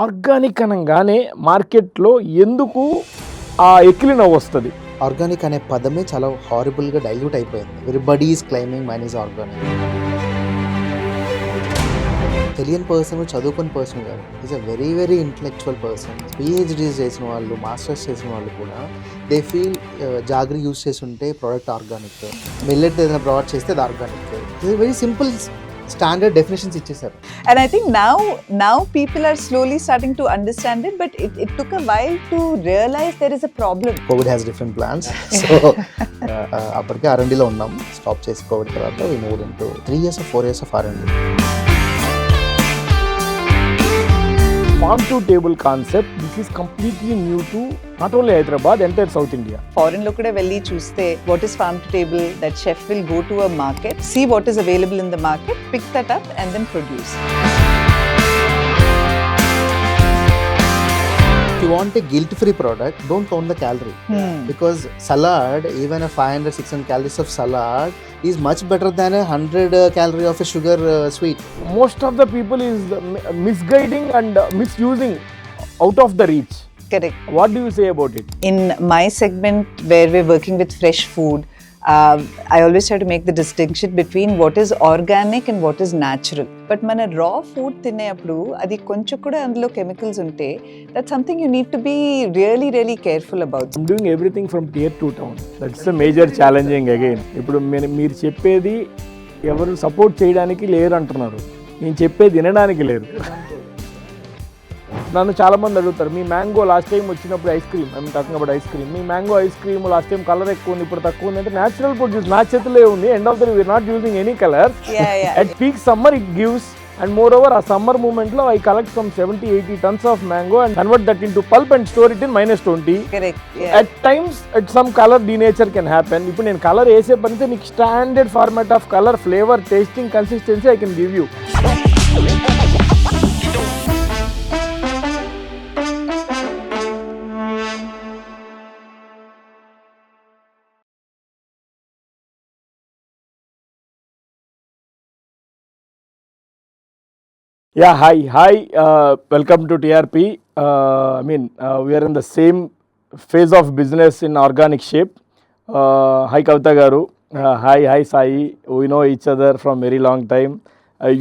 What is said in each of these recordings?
Organic అనగానే మార్కెట్లో ఎందుకు ఆ ఎక్కిలి నవ్వు వస్తుంది? ఆర్గానిక్ అనే పదమే చాలా హారిబుల్గా డైల్యూట్ అయిపోయింది. Everybody is claiming mine is organic. తెలియని పర్సన్, చదువుకుని పర్సన్ కాదు, is a very very intellectual person. PhDs చేసిన వాళ్ళు, మాస్టర్స్ చేసిన వాళ్ళు కూడా దే ఫీల్ జాగ్రీ యూజ్ చేసి ఉంటే ప్రోడక్ట్ ఆర్గానిక్, మిల్లెట్ ఏదైనా ప్రోడక్ట్ చేస్తే అది ఆర్గానిక్. ఇది వెరీ సింపుల్ స్టాండర్డ్ డెఫినేషన్స్ ఇచ్చేసారు. And I think now people are slowly starting to understand it, but it took a while to realize there is a problem. Covid has different plans. So అప్పటికే R&Dలో ఉన్నాం. Stop చేసి Covid తర్వాత we moved into 3 years or 4 years of R&D. Farm to table concept, this is completely new to not only Hyderabad, entire South India. Foreign lo kuda velli chuste what is farm to table, that chef will go to a market, see what is available in the market, pick that up and then produce. If you want a guilt-free product, don't count the calorie. Because salad, even a 500-600 calories of salad is much better than a 100 calorie of a sugar sweet. Most of the people is misguiding and misusing out of the reach. Correct. What do you say about it? In my segment where we're working with fresh food, I always try to make the distinction between what is organic and what is natural. But మన raw food తినేప్పుడు అది కొంచెం కూడా అందులో chemicals ఉంటే that's something you need to be really really careful about. I'm doing everything from tier 2 town. That's the major challenging again. ఇప్పుడు మీరు చెప్పేది ఎవరు సపోర్ట్ చేయడానికి లేరు అంటున్నారు, నేను చెప్పేది వినడానికి లేరు. నన్ను చాలామంది అడుగుతారు, మీ మ్యాంగో లాస్ట్ టైం వచ్చినప్పుడు ice cream, I'm talking about ice cream, me mango ice cream last time colour ఎక్కువ ఉంది, ఇప్పుడు తక్కువ ఉంది అంటే న్యాచురల్ ప్రొడ్యూస్ నా చేతిలో ఉంది. End of the we're not using any colour. At peak summer it gives, and moreover ఆ సమ్మర్ మూమెంట్లో I collect some 70-80 tons of mango and convert that into pulp and store it in -20. Correct. At times at some color denature can happen. ఇప్పుడు నేను colour వేసే పనితే నీకు standard format of colour, flavour, tasting, consistency I can give you. Yeah, hi, welcome to TRP. We are in the same phase of business in organic shape. Hi Kavita garu. Hi Sai. We know each other from very long time.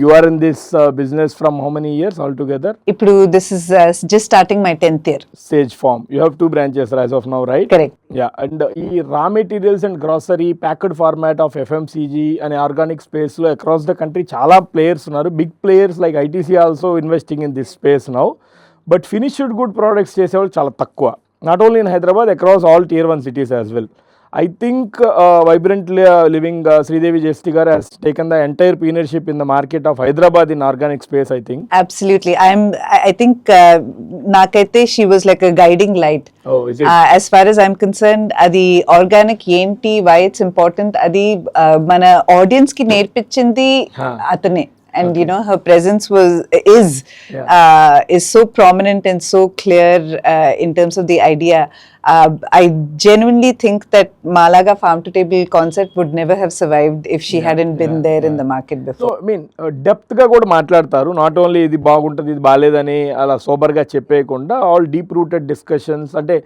You are in this business from how many years altogether? ఇప్పుడు this is just starting my 10th year. Sage Farm. You have 2 branches as of now, right? Correct. Yeah, and ఈ raw materials and grocery packed format of FMCG and organic space లో across the country చాలా players ఉన్నారు. Big players like ITC also investing in this space now. But finished good products చేసేవాళ్ళు చాలా తక్కువ. Not only in Hyderabad, across all tier 1 cities as well. I think Vibrant Living Sridevi Jesti garu has taken the entire pioneership in the market of Hyderabad in organic space, I think. Absolutely. I think nakaite she was like a guiding light. Oh, is it? As far as I'm concerned, adi organic enti, why it's important, adi mana audience ki nerpichindi atane. And you know, her presence is so prominent and so clear in terms of the idea. I genuinely think that Malaga farm to table concept would never have survived if she hadn't been there in the market before. So depth ga kuda maatladtaru, not only idi baaguntadi idi baaledani ala sober ga cheppekunda, all deep rooted discussions, ante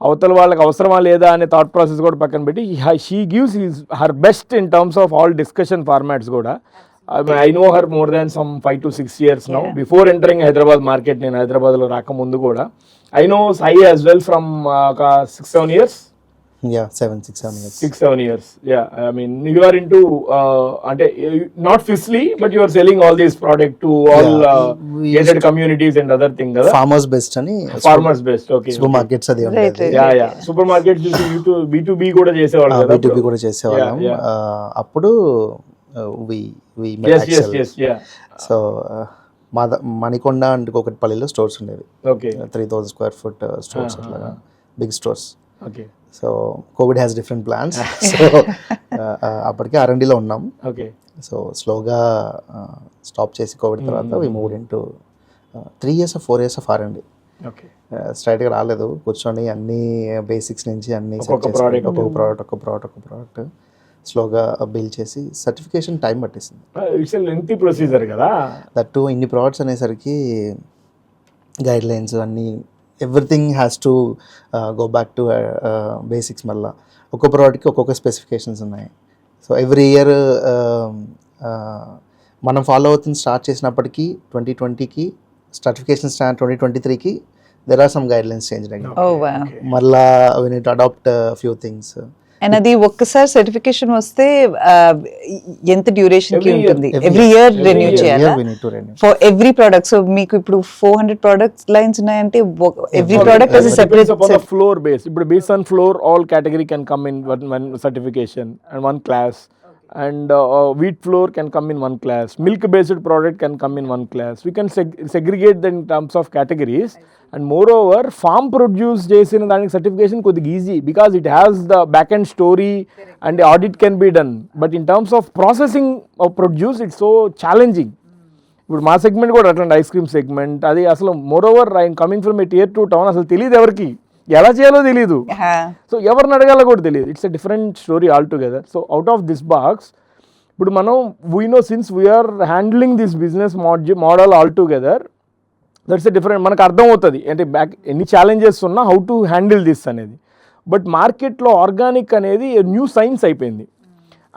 అవతల వాళ్ళకి అవసరమా లేదా అనే thought process కూడా పక్కన పెట్టి she gives her best in terms of all discussion formats కూడా. I know her more than some 5 to 6 years now. Before entering Hyderabad market, నేను హైదరాబాద్లో రాకముందు కూడా I know Sai as well from 6-7 years. Yeah, 6-7 years. 6-7 years. Yeah, I mean you are into అంటే not fishly, but you are selling all these product to all gated communities and other thing కదా. Farmers best అని. Farmers best. Okay. Super markets అది ఉండేది. Yeah. Super markets B2B కూడా చేసేవాళ్ళు కదా. B2B కూడా చేసేవాళ్ళం. అప్పుడు we yes, yeah. So Manikonda అంటే ఒకటిపల్లిలో స్టోర్స్ ఉండేవి. Okay. 3,000 square foot స్టోర్స్ అట్లా big stores. Okay. So Covid has different plans. So అప్పటికే R&Dలో ఉన్నాం. Okay. సో స్లోగా స్టాప్ చేసి కోవిడ్ తర్వాత we moved into 3 years or 4 years of R&D. Okay. స్ట్రైట్గా రాలేదు, కూర్చొని అన్ని బేసిక్స్ నుంచి అన్ని ఒక్కొక్క ప్రోడక్ట్ స్లోగా బిల్డ్ చేసి సర్టిఫికేషన్ టైం పట్టేసింది. ఇట్స్ ఎ లెంతీ ప్రొసీజర్ కదా. దట్టు ఇన్ని ప్రోడక్ట్స్ అనేసరికి గైడ్లైన్స్ అన్నీ everything has to go back to basics. మళ్ళీ ఒక్కొక్క ప్రోడక్ట్కి ఒక్కొక్క స్పెసిఫికేషన్స్ ఉన్నాయి. సో ఎవ్రీ ఇయర్ మనం ఫాలో అవుతుంది స్టార్ట్ చేసినప్పటికీ 2020కి సర్టిఫికేషన్ స్టాండ్ 2023కి there are some guidelines change అయ్యాయి. ఓ వా. మళ్ళా we need to adapt few things. And అది ఒక్కసారి సర్టిఫికేషన్ వస్తే ఎంత డ్యూరేషన్ కి Every year. ఉంటుంది? Every year renew year. చేయాలా we need to renew. For every product? So మీకు ఇప్పుడు 400 ప్రొడక్ట్స్ లైన్స్ ఉన్నాయంటే every Yeah. Product is It separate. depends upon the floor base. But based on floor, all category can come in one certification and one class. And wheat flour can come in one class. Milk based product can come in one class. We can segregate them in terms of categories. And moreover, farm produce చేసిన దానికి certification కొద్దిగా easy because it has the back end story and the audit can be done. But in terms of processing of produce, it's so challenging. ఇప్పుడు మా segment కూడా అట్లాంటి ice cream segment, అది అసలు moreover I'm coming from A tier 2 town, అసలు తెలియదు ఎవరికి, ఎలా చేయాలో తెలియదు. సో ఎవరిని అడగాలో కూడా తెలియదు. It's a different story all together. So out of this box ఇప్పుడు మనం we know since we're handling this business model altogether, that's a different. మనకు అర్థం అవుతుంది అంటే బ్యాక్ ఎన్ని ఛాలెంజెస్ ఉన్నా హౌ టు హ్యాండిల్ దిస్ అనేది. బట్ మార్కెట్లో ఆర్గానిక్ అనేది న్యూ సైన్స్ అయిపోయింది.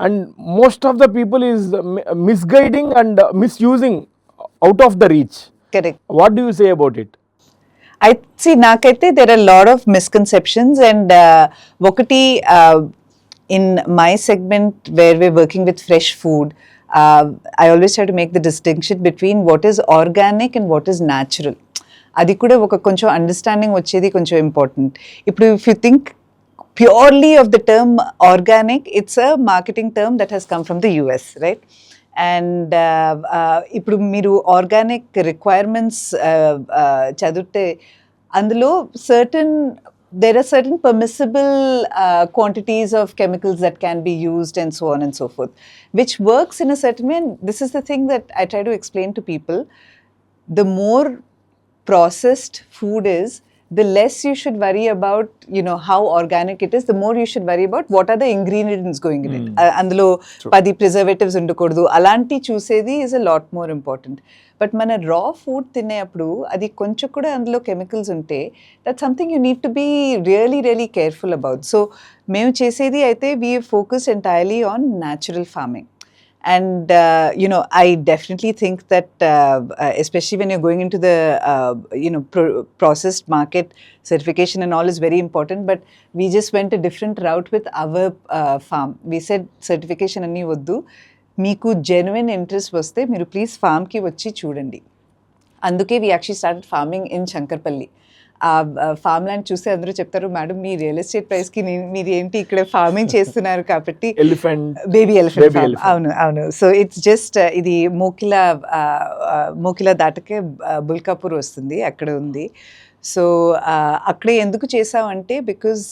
And most of the people is misguiding and misusing out of the reach. Correct. What do you say about it? I see, నాకైతే there are a lot of misconceptions and ఒకటి in my segment where we're working with fresh food, I always try to make the distinction between what is organic and what is natural. అది కూడా ఒక కొంచెం understanding వచ్చేది కొంచెం important. ఇప్పుడు if you think purely of the term organic, it's a marketing term that has come from the US, right? And ఇప్పుడు మీరు organic requirements చదివితే అందులో there are certain permissible quantities of chemicals that can be used and so on and so forth, which works in a certain way. And this is the thing that I try to explain to people. The more processed food is, the less you should worry about, you know, how organic it is. The more you should worry about what are the ingredients going in it. అందులో 10 preservatives ఉండకూడదు, అలాంటి చూసేది is a lot more important. But మన రా food తినేప్పుడు అది కొంచెం కూడా అందులో కెమికల్స్ ఉంటే that something you need to be really careful about. So మేము చేసేది అయితే we focus entirely on natural farming. And, you know, I definitely think that, especially when you're going into the, you know, processed market, certification and all is very important. But we just went a different route with our farm. We said certification anni voddu. Meeku genuine interest vaste, meeru please farm ki vachi chudandi. Anduke we actually started farming in Shankarpalli. Farm land చూస్తే అందరూ చెప్తారు, madam మీ real estate price కి మీరు ఏంటి ఇక్కడ farming చేస్తున్నారు కాబట్టి. Baby elephant. అవును. సో ఇట్స్ జస్ట్ ఇది మోకిలా దాటకే బుల్కాపూర్ వస్తుంది, అక్కడ ఉంది. సో అక్కడే ఎందుకు చేసామంటే బికాజ్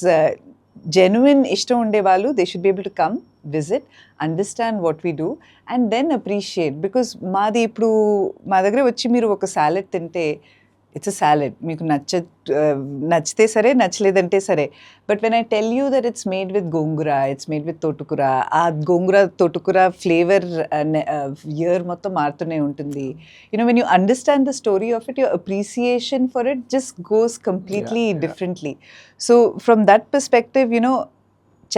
జెన్యున్ ఇష్టం ఉండే వాళ్ళు they should be able to come visit, understand what we do and then appreciate. Because మాది ఇప్పుడు మా దగ్గర వచ్చి మీరు ఒక సాలెడ్ తింటే it's a salad. మీకు నచ్చితే సరే, నచ్చలేదంటే సరే. But when I tell you that it's made with gongura, it's made with తోటకూర, ఆ గోంగూర తోటకూర ఫ్లేవర్ ఇయర్ మొత్తం మారుతూనే ఉంటుంది. You know when you understand the story of it, your appreciation for it just goes completely differently. So from that perspective, you know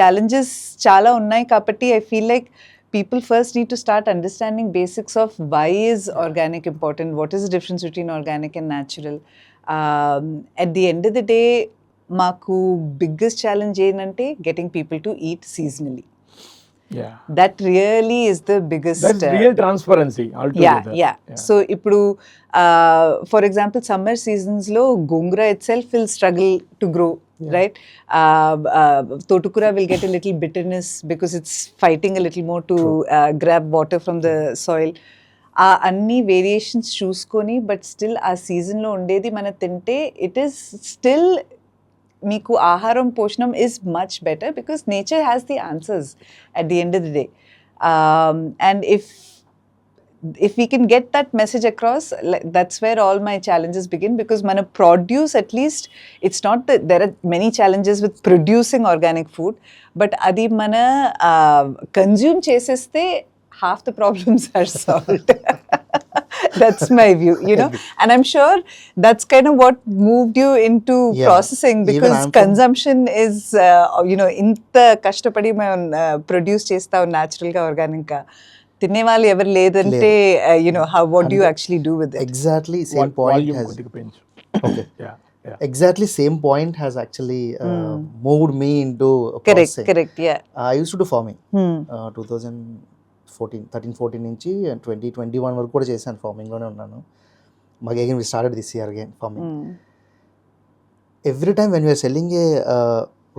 challenges చాలా ఉన్నాయి కాబట్టి I feel like people first need to start understanding basics of why is organic important, what is the difference between organic and natural. At the end of the day, maaku biggest challenge ఏంటంటే getting people to eat seasonally. That really is the biggest. That's real transparency altogether. Yeah. So ఇప్పుడు for example summer seasons లో gongura itself will struggle to grow. Right? Totukura will get a little bitterness because it's fighting a little more to grab water from the soil. అన్ని variations చూసుకొని but still ఆ సీజన్లో ఉండేది మన తింటే it is still మీకు ఆహారం పోషణం is much better because nature has the answers at the end of the day. And if we can get that message across, that's where all my challenges begin, because mana produce, at least it's not that there are many challenges with producing organic food, but adi mana consume cheseste half the problems are solved. That's my view, you know, and I'm sure that's kind of what moved you into Yeah. processing, Even because I'm from- consumption is, you know, ఇంత కష్టపడి మనం produce చేస్తాం న్యాచురల్గా ఆర్గానిక్గా, తినేవాళ్ళు ఎవరు లేదంటే, you know, how what do you actually do with it? Exactly same point volume has కొద్దిగా పెంచు. Okay Yeah, yeah. exactly same point has actually moved me into processing. Correct, yeah. I used to do farming. Hmm. 13-14 నుంచి 2021 వరకు కూడా చేశాను, ఫార్మింగ్లోనే ఉన్నాను. మాకు again we started this year again farming. Every time when you are selling a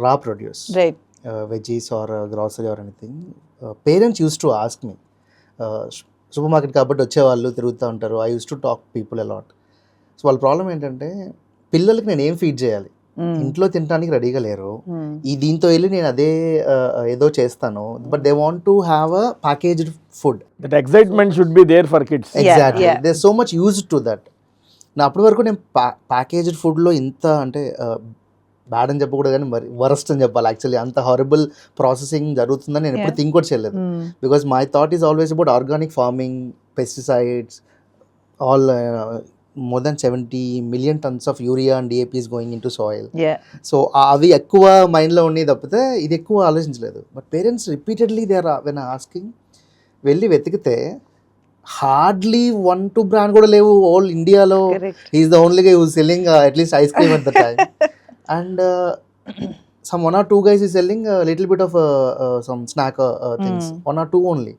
raw produce, Right. Veggies or grocery or anything, parents use to ask me, super market కాబట్టి వచ్చేవాళ్ళు తిరుగుతూ ఉంటారు. I use to talk people a lot. So వాళ్ళ problem ఏంటంటే పిల్లలకి నేను ఏం feed చేయాలి, ఇంట్లో తినడానికి రెడీగా లేరు, ఈ దీంతో వెళ్ళి నేను అదే ఏదో చేస్తాను, but they want to have a packaged food. That excitement should be there for kids. Exactly, yeah. They so much use to that. నా అప్పటి వరకు నేను ప్యాకేజ్డ్ ఫుడ్లో ఇంత అంటే బ్యాడ్ అని చెప్పకూడదు కానీ మరి వరస్ట్ అని చెప్పాలి యాక్చువల్లీ, అంత హారబుల్ ప్రాసెసింగ్ జరుగుతుందని నేను ఎప్పుడు థింక్ కూడా చేయలేదు. Because my thought is always about organic farming, pesticides, all more than 70 million tons of urea and DAP is going into soil. Yeah. So అవి ఎక్కువ మైండ్లో ఉన్నాయి తప్పితే ఇది ఎక్కువ ఆలోచించలేదు. But parents repeatedly they are when asking, వెళ్ళి వెతికితే హార్డ్లీ 1-2 బ్రాండ్ కూడా లేవు ఓల్ ఇండియాలో. Correct. Is the only guy who selling at least ice cream at the time, and some 1 or 2 guys is selling a little bit of some snack things, 1 or 2 only.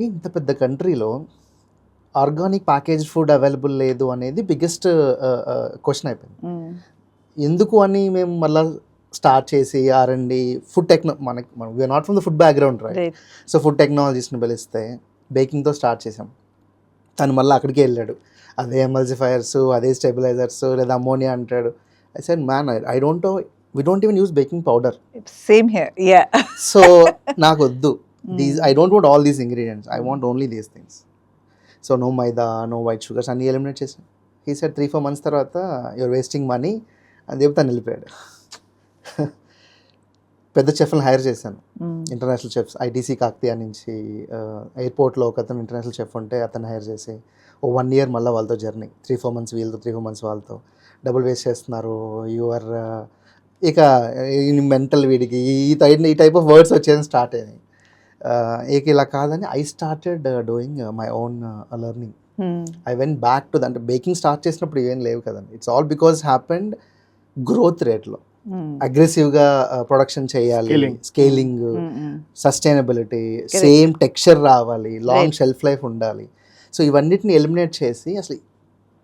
ఇంత పెద్ద కంట్రీలో organic package food available లేదు అనేది biggest question అయిపోయింది. ఎందుకు అని మేము మళ్ళీ స్టార్ట్ చేసి R&D ఫుడ్ మనకి we're not from the food background right. Right. So food టెక్నాలజీస్ని పిలిస్తే బేకింగ్తో స్టార్ట్ చేసాం. తను మళ్ళీ అక్కడికే వెళ్ళాడు, అదే ఎమల్సిఫైయర్స్, అదే స్టెబిలైజర్స్ లేదా అమోనియా అంటాడు. I said man I don't know, we don't even use baking powder. Same here, yeah. So నాకు వద్దు, these I don't want all these ingredients, I want only these things. So no maida, no white sugars అన్నీ eliminate చేసాను. He said 3-4 months తర్వాత you're wasting money అని చెప్పి తను వెళ్ళిపోయాడు. పెద్ద చెఫ్లను హైర్ చేశాను, ఇంటర్నేషనల్ చెఫ్స్, ITC కాకతీయ నుంచి. ఎయిర్పోర్ట్లో ఒక అతను ఇంటర్నేషనల్ చెఫ్ ఉంటే అతను హైర్ చేసి 1 year మళ్ళీ వాళ్ళతో జర్నీ, 3-4 months వీళ్ళతో, 3-4 months వాళ్ళతో. డబుల్ వేస్ట్ చేస్తున్నారు, యువర్ ఇక మెంటల్ వీడికి ఈ టైప్ ఆఫ్ వర్డ్స్ వచ్చేది స్టార్ట్ అయినాయి. ఇక ఇలా కాదని I started doing my own learning. I went back to అంటే బేకింగ్ స్టార్ట్ చేసినప్పుడు ఇవేం లేవు కదండి. It's all because happened growth రేట్లో అగ్రెసివ్గా ప్రొడక్షన్ చేయాలి, స్కేలింగ్, సస్టైనబిలిటీ, సేమ్ టెక్స్చర్ రావాలి, లాంగ్ షెల్ఫ్ లైఫ్ ఉండాలి. సో ఇవన్నిటిని ఎలిమినేట్ చేసి అసలు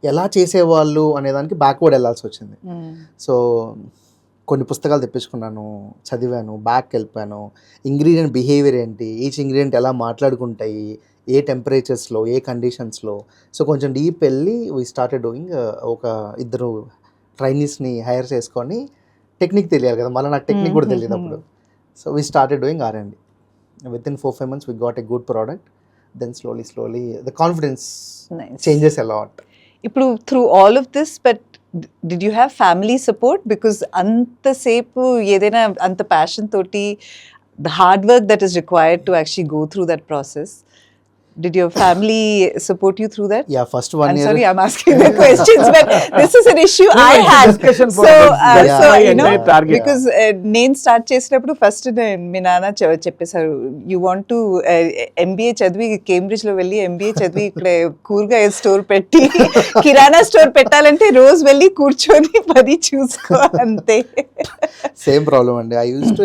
ఎలా చేసేవాళ్ళు అనేదానికి బ్యాక్వర్డ్ వెళ్ళాల్సి వచ్చింది. సో కొన్ని పుస్తకాలు తెప్పించుకున్నాను, చదివాను, బ్యాక్ వెళ్ళిపోయాను. ఇంగ్రీడియంట్ బిహేవియర్ ఏంటి, ఈచ్ ఇంగ్రీడియంట్ ఎలా మాట్లాడుకుంటాయి, ఏ టెంపరేచర్స్లో, ఏ కండిషన్స్లో. సో కొంచెం డీప్ వెళ్ళి వీ స్టార్టెడ్ డూయింగ్. ఒక 2 ట్రైనీస్ని హైర్ చేసుకొని, టెక్నిక్ తెలియాలి కదా, మళ్ళీ నాకు టెక్నిక్ కూడా తెలియదు అప్పుడు. So we started doing R&D. Within 4-5 months we got a good product. Then slowly the confidence changes a lot. ఇప్పుడు through all of this, but did you have family support? Because అంతసేపు ఏదైనా అంత passion తోటి, the hard work that is required to actually go through that process, did your family support you through that? Yeah, first 1 year. Sorry, I'm asking the questions, but this is an issue I it's a had. discussion for So, us. so my you know, entire target. because నేను start చేసినప్పుడు first మీ నాన్న చెప్పేశారు, you want to MBA చదివి కేంబ్రిడ్జ్లో వెళ్ళి MBA చదివి ఇక్కడ కూరగాయల store పెట్టి కిరాణా స్టోర్ పెట్టాలంటే రోజు వెళ్ళి కూర్చొని 10 చూసుకో అంతే. సేమ్ ప్రాబ్లం అండి. I use to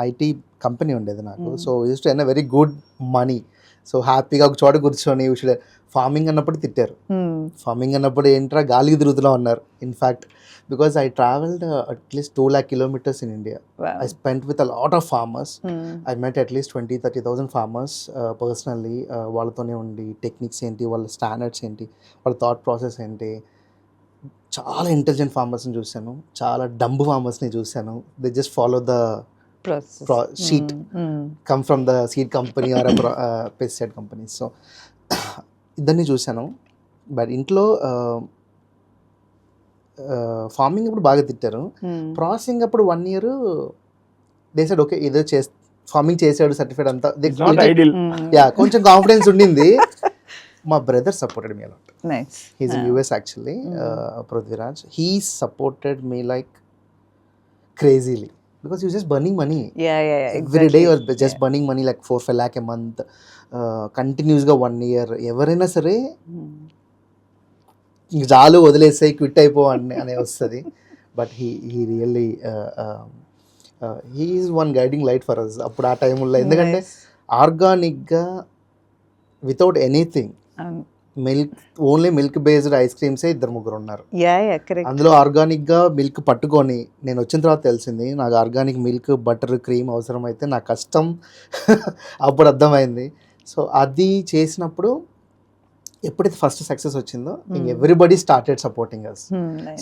IT company ఉండేది నాకు. So use to earn very good money. So హ్యాపీగా ఒక చోట కూర్చొని ఫార్మింగ్ అన్నప్పుడు తిట్టారు. ఫార్మింగ్ అన్నప్పుడు ఏంట్రా గాలికి తిరుగుతున్నా ఉన్నారు. In fact because I travelled at least 2 lakh kilometers in India. I spent with a lot of farmers. I met at least 20,000-30,000 farmers personally. వాళ్ళతోనే ఉండి టెక్నిక్స్ ఏంటి, వాళ్ళ స్టాండర్డ్స్ ఏంటి, వాళ్ళ థాట్ ప్రాసెస్ ఏంటి. చాలా ఇంటెలిజెంట్ ఫార్మర్స్ని చూశాను, చాలా డంబు ఫార్మర్స్ని చూశాను. They just follow the sheet, come from the seed company or a pesticide company. So ఇద్దరిని చూశాను. బట్ ఇంట్లో ఫార్మింగ్ అప్పుడు బాగా తిట్టారు. ప్రాసెసింగ్ అప్పుడు 1 year దే సెడ్ ఓకే ఏదో ఫార్మింగ్ చేసాడు, సర్టిఫికేట్ అంతా. యా కొంచెం కాన్ఫిడెన్స్ ఉండింది. మా brother supported me a lot. Nice. He's in US actually, Prithviraj. He supported me like crazily because he was just burning money. Yeah, Every day he was exactly. just burning money like 4-5 lakh a month, కంటిన్యూస్గా 1 year. ఎవరైనా సరే ఇంక చాలు వదిలేసాయి quit అయిపో అనే వస్తుంది. But he really he is one guiding light for us అప్పుడు ఆ టైంలో. ఎందుకంటే ఆర్గానిక్గా without anything, milk, only milk based ice క్రీమ్సే 2-3 ఉన్నారు. కరెక్ట్. అందులో ఆర్గానిక్గా మిల్క్ పట్టుకొని నేను వచ్చిన తర్వాత తెలిసింది నాకు ఆర్గానిక్ మిల్క్, బటర్, క్రీమ్ అవసరం అయితే నా కష్టం అప్పుడు అర్థమైంది. సో అది చేసినప్పుడు ఎప్పుడైతే ఫస్ట్ సక్సెస్ వచ్చిందో everybody started supporting us.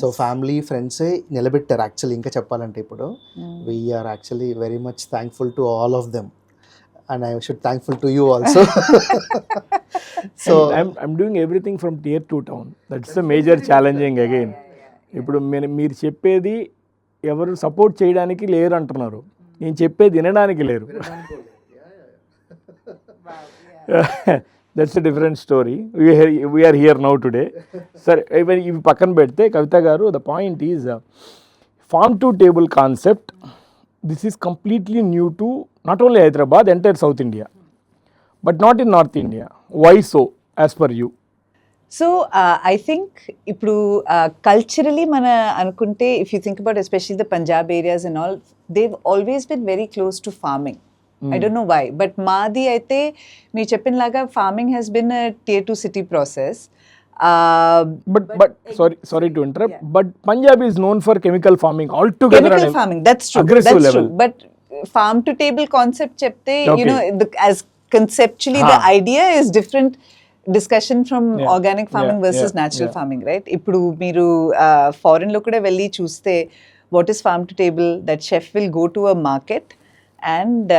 So family, ఫ్రెండ్సే నిలబెట్టారు యాక్చువల్లీ. ఇంకా చెప్పాలంటే ఇప్పుడు we're actually very much thankful to all of them. And I should thankful to you also. So I'm doing everything from tier 2 town. That's the major challenging again. ఇప్పుడు మీరు చెప్పేది ఎవరు support చేయడానికి లేరు అంటున్నారు, నేను చెప్పేది వినడానికి లేరు. That's a different story. We're here now today. సరే, ఇవి పక్కన పెడితే Kavitha garu, the point is farm to table concept. This is completely new to not only Hyderabad, entire South India, but not in North India. Why so, as per you? So I think ఇప్పుడు culturally మన అనుకుంటే, if you think about especially the Punjab areas and all, they've always been very close to farming. I don't know why, but మాది అయితే మీరు చెప్పినలాగా farming has been a tier 2 city process. But sorry to interrupt, but Punjab is known for chemical farming altogether. Chemical farming, that's true. Aggressive that's level. true. But farm to table concept chepte, you Okay. know, as conceptually the idea is different discussion from Yeah. organic farming Yeah, versus yeah, natural yeah. farming, right? Ippudu meeru foreign lo kuda velli chuste, what is farm to table? That chef will go to a market and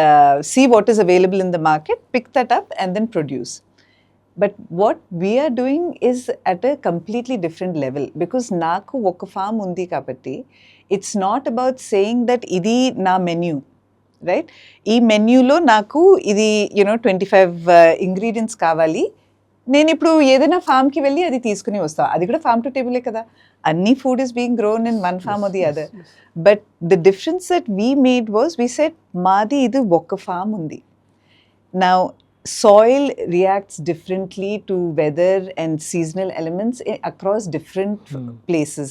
see what is available in the market, pick that up and then produce. But what we are doing is at a completely different level, because నాకు ఒక form ఉంది కాబట్టి it's not about saying that ఇది నా menu, right? ఈ మెన్యూలో నాకు ఇది 25 ingredients కావాలి, నేను ఇప్పుడు ఏదైనా ఫామ్కి వెళ్ళి అది తీసుకుని వస్తా. అది కూడా ఫామ్ టు టేబులే కదా. అన్ని food is being grown in one farm or the other. But the difference that we made was, we said మాది ఇది ఒక ఫామ్ ఉంది. Now soil reacts differently to weather and seasonal elements across different places.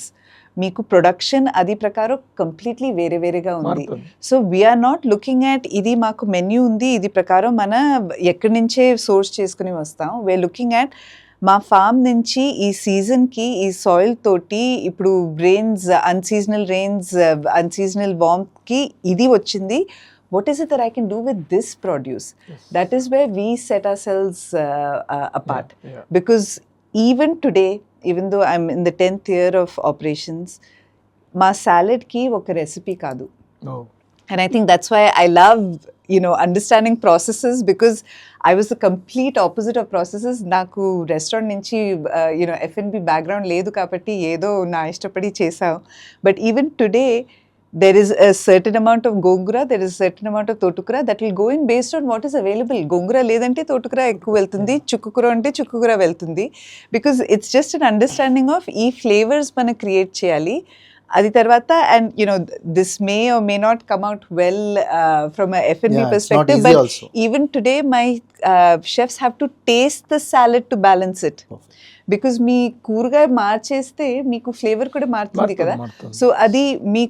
మీకు production అది ప్రకారం completely వేరే వేరేగా ఉంది. So we're not looking at ఇది మాకు మెన్యూ ఉంది, ఇది ప్రకారం మన ఎక్కడి నుంచే సోర్స్ చేసుకుని వస్తాం. వీఆర్ లుకింగ్ అట్ మా ఫామ్ నుంచి ఈ సీజన్కి ఈ సాయిల్ తోటి ఇప్పుడు రెయిన్స్, అన్సీజనల్ రెయిన్స్, అన్సీజనల్ వార్మ్కి ఇది వచ్చింది. What is it that I can do with this produce? Yes. That is where we set ourselves apart. Yeah. Because even today, even though I'm in the 10th year of operations, my salad ki oka recipe kaadu. Oh. And I think that's why I love, understanding processes, because I was the complete opposite of processes. Naku restaurant nunchi, F&B background ledu kabatti edo na ishtapadi chesav. But even today, there is a certain amount of gongura, there is a certain amount of totukura that will go in based on what is available. Gongura ledante totukura ekku veltundi, chukkukura ante chukkukura veltundi, because it's just an understanding of ee flavors mana create cheyali. Adi tarvata, and this may or may not come out well from a F&B perspective, but also, even today my chefs have to taste the salad to balance it. Because మీ కూరగాయ మార్చేస్తే మీకు flavour కూడా మారుతుంది కదా. So అది మీ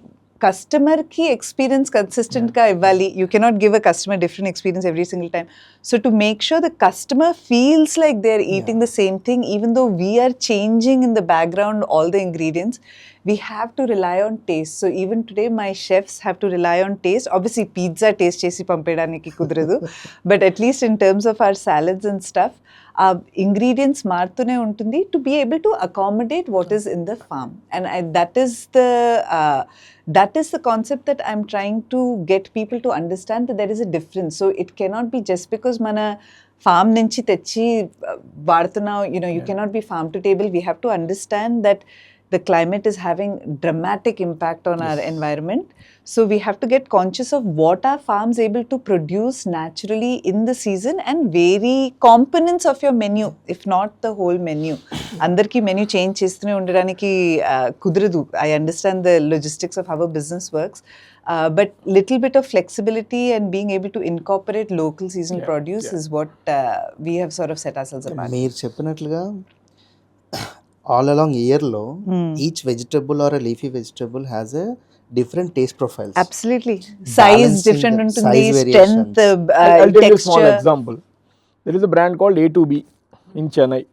కస్టమర్కి experience కన్సిస్టెంట్గా ఇవ్వాలి. You cannot give a customer different experience every single time. So to make sure the customer feels like they are eating the same thing, even though we are changing in the background all the ingredients, we have to rely on taste. So even today my chefs have to rely on taste. Obviously pizza taste chesi pampedaniki kudradu, but at least in terms of our salads and stuff, ingredients martune untundi to be able to accommodate what is in the farm. And that is the concept that I'm trying to get people to understand, that there is a difference. So it cannot be just because mana farm nunchi techi vaartunnav, you cannot be farm to table. We have to understand that the climate is having dramatic impact on our environment. So we have to get conscious of what are farms able to produce naturally in the season and vary components of your menu, if not the whole menu. Andarki menu change chestune undadaniki kudradu. I understand the logistics of how a business works. But little bit of flexibility and being able to incorporate local seasonal produce is what we have sort of set ourselves apart. మీరు చెప్పినట్లుగా all along ఇయర్లో each vegetable are leafy vegetable has a different taste profiles. Absolutely. Size different ఉంటుంది, size strength, I'll tell you a small texture. example. There is a brand called A2B in Chennai.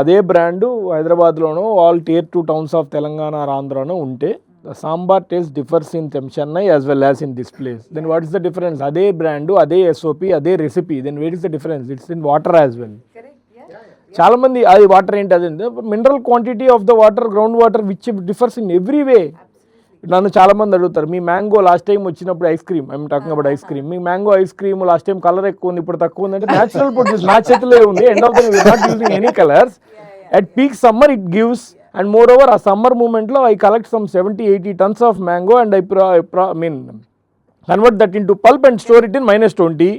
అదే brand హైదరాబాద్లోనో all tier 2 towns of Telangana or ఆంధ్రానో ఉంటే the sambar taste differs in Chennai as well as in this place. Then what is the difference? అదే brand, అదే SOP, అదే recipe. Then where is the difference? It's in water as well. చాలా మంది అది water ఏంటి అది mineral quantity of the water, ground water which differs in every way. నన్ను చాలా మంది అడుగుతారు, మీ మ్యాంగో లాస్ట్ టైం వచ్చినప్పుడు ice cream, I'm talking about ice cream, me mango ice cream last time colour ఎక్కువ ఉంది, ఇప్పుడు తక్కువ ఉంది అంటే న్యాచురల్ ప్రొడ్యూస్ నా చేతిలో ఉంది. End of the day we're not using any colours. At peak summer it gives, and moreover ఆ సమ్మర్ మూమెంట్లో I collect some 70-80 tons of mango and I mean convert that into pulp and store it in -20.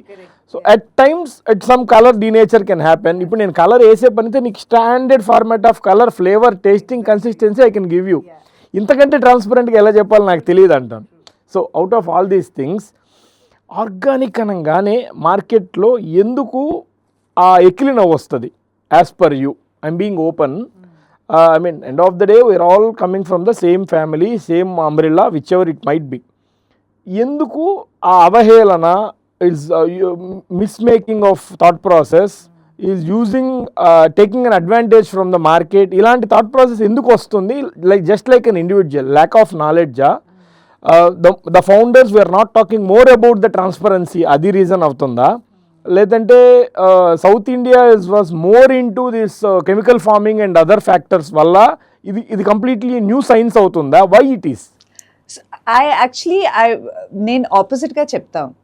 So at times at some colour denature can happen. ఇప్పుడు నేను colour వేసే పనితే నీకు standard format of colour, flavour, tasting, consistency I can give you. ఇంతకంటే ట్రాన్స్పరెంట్గా ఎలా చెప్పాలో నాకు తెలియదు అంటాను. So out of all these things organic అనగానే మార్కెట్లో ఎందుకు ఆ ఎకిలి నవ్వు వస్తుంది? As per you, I'm being open. I mean end of the day we're all coming from the same family, same umbrella, whichever it might be. ఎందుకు ఆ అవహేళన, is mismaking of thought process, is using taking an advantage from the market? ఇలాంటి thought process ఎందుకు వస్తుంది? Like just like an individual lack of knowledge. The founders we're not talking more about the transparency, అది reason అవుతుందా? లేదంటే South India was more into this chemical farming and other factors వల్ల ఇది completely nuisance అవుతుందా? Why it is? నేను ఆపోజిట్గా చెప్తాను.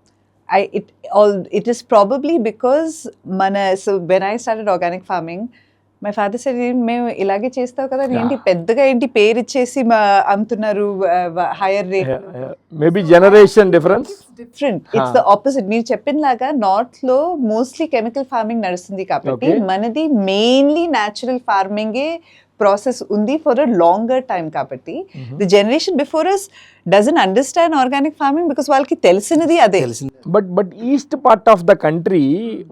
It is probably because so when I started organic farming, my father said, మేము ఇలాగే చేస్తావు కదా, ఏంటి పెద్దగా ఏంటి పేరు ఇచ్చేసి అమ్ముతున్నారు hire rate. Maybe generation difference it's the opposite. మీరు చెప్పిన లాగా నార్త్ లో మోస్ట్లీ కెమికల్ ఫార్మింగ్ నడుస్తుంది కాబట్టి మనది మెయిన్లీ న్యాచురల్ ఫార్మింగే ప్రాసెస్ ఉంది ఫర్ అ లాంగర్ టైం కాబట్టి the generation before us doesn't understand organic farming because వాళ్ళకి తెలిసినది అదే. But east part of the country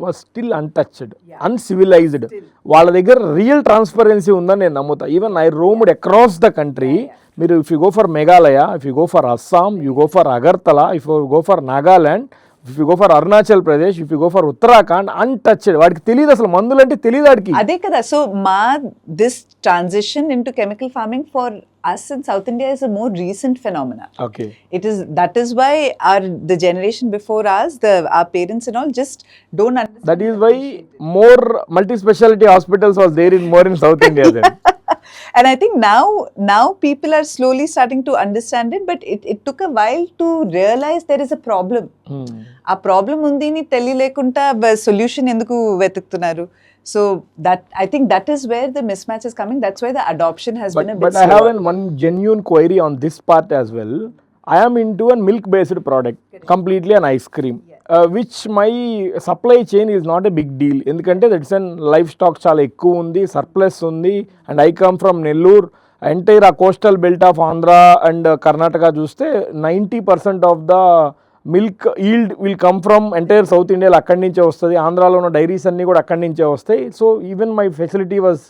was still untouched, uncivilized. వాళ్ళ దగ్గర రియల్ ట్రాన్స్పరెన్సీ ఉందని నేను నమ్ముతా. Even I roamed across the country. మీరు if you go for Meghalaya, if you go for Assam, you go for Agartala, if you go for Nagaland, if you go for Arunachal Pradesh, if you go for Uttarakhand, untouched. వాడికి తెలియదు అసలు మందులు అంటే తెలియదు వాడికి. అదే కదా. So this transition into chemical farming for us in South India is a more recent phenomena. Okay. That is why the generation before us, our parents and all just don't understand. That is why more multi-specialty hospitals was there in South India then. And I think now people are slowly starting to understand it, but it took a while to realize there is a problem. ఆ problem ఉంది అని తెలియలేకుండా solution ఎందుకు వెతుకుతున్నారు? So I think that is where the mismatch is coming. That's why the adoption has been a bit slower. But I have one genuine query on this part as well. I am into a milk-based product, completely an ice cream, which my supply chain is not a big deal. ఎందుకంటే that's an life stock చాలా ఎక్కువ ఉంది, surplus ఉంది, and I come from Nellore. Entire ఆ coastal belt of Andhra and Karnataka చూస్తే 90% of the milk yield will come from entire south ఇండియాలో అక్కడి నుంచే వస్తుంది. ఆంధ్రాలో ఉన్న డైరీస్ అన్నీ కూడా అక్కడి నుంచే వస్తాయి. So even my facility was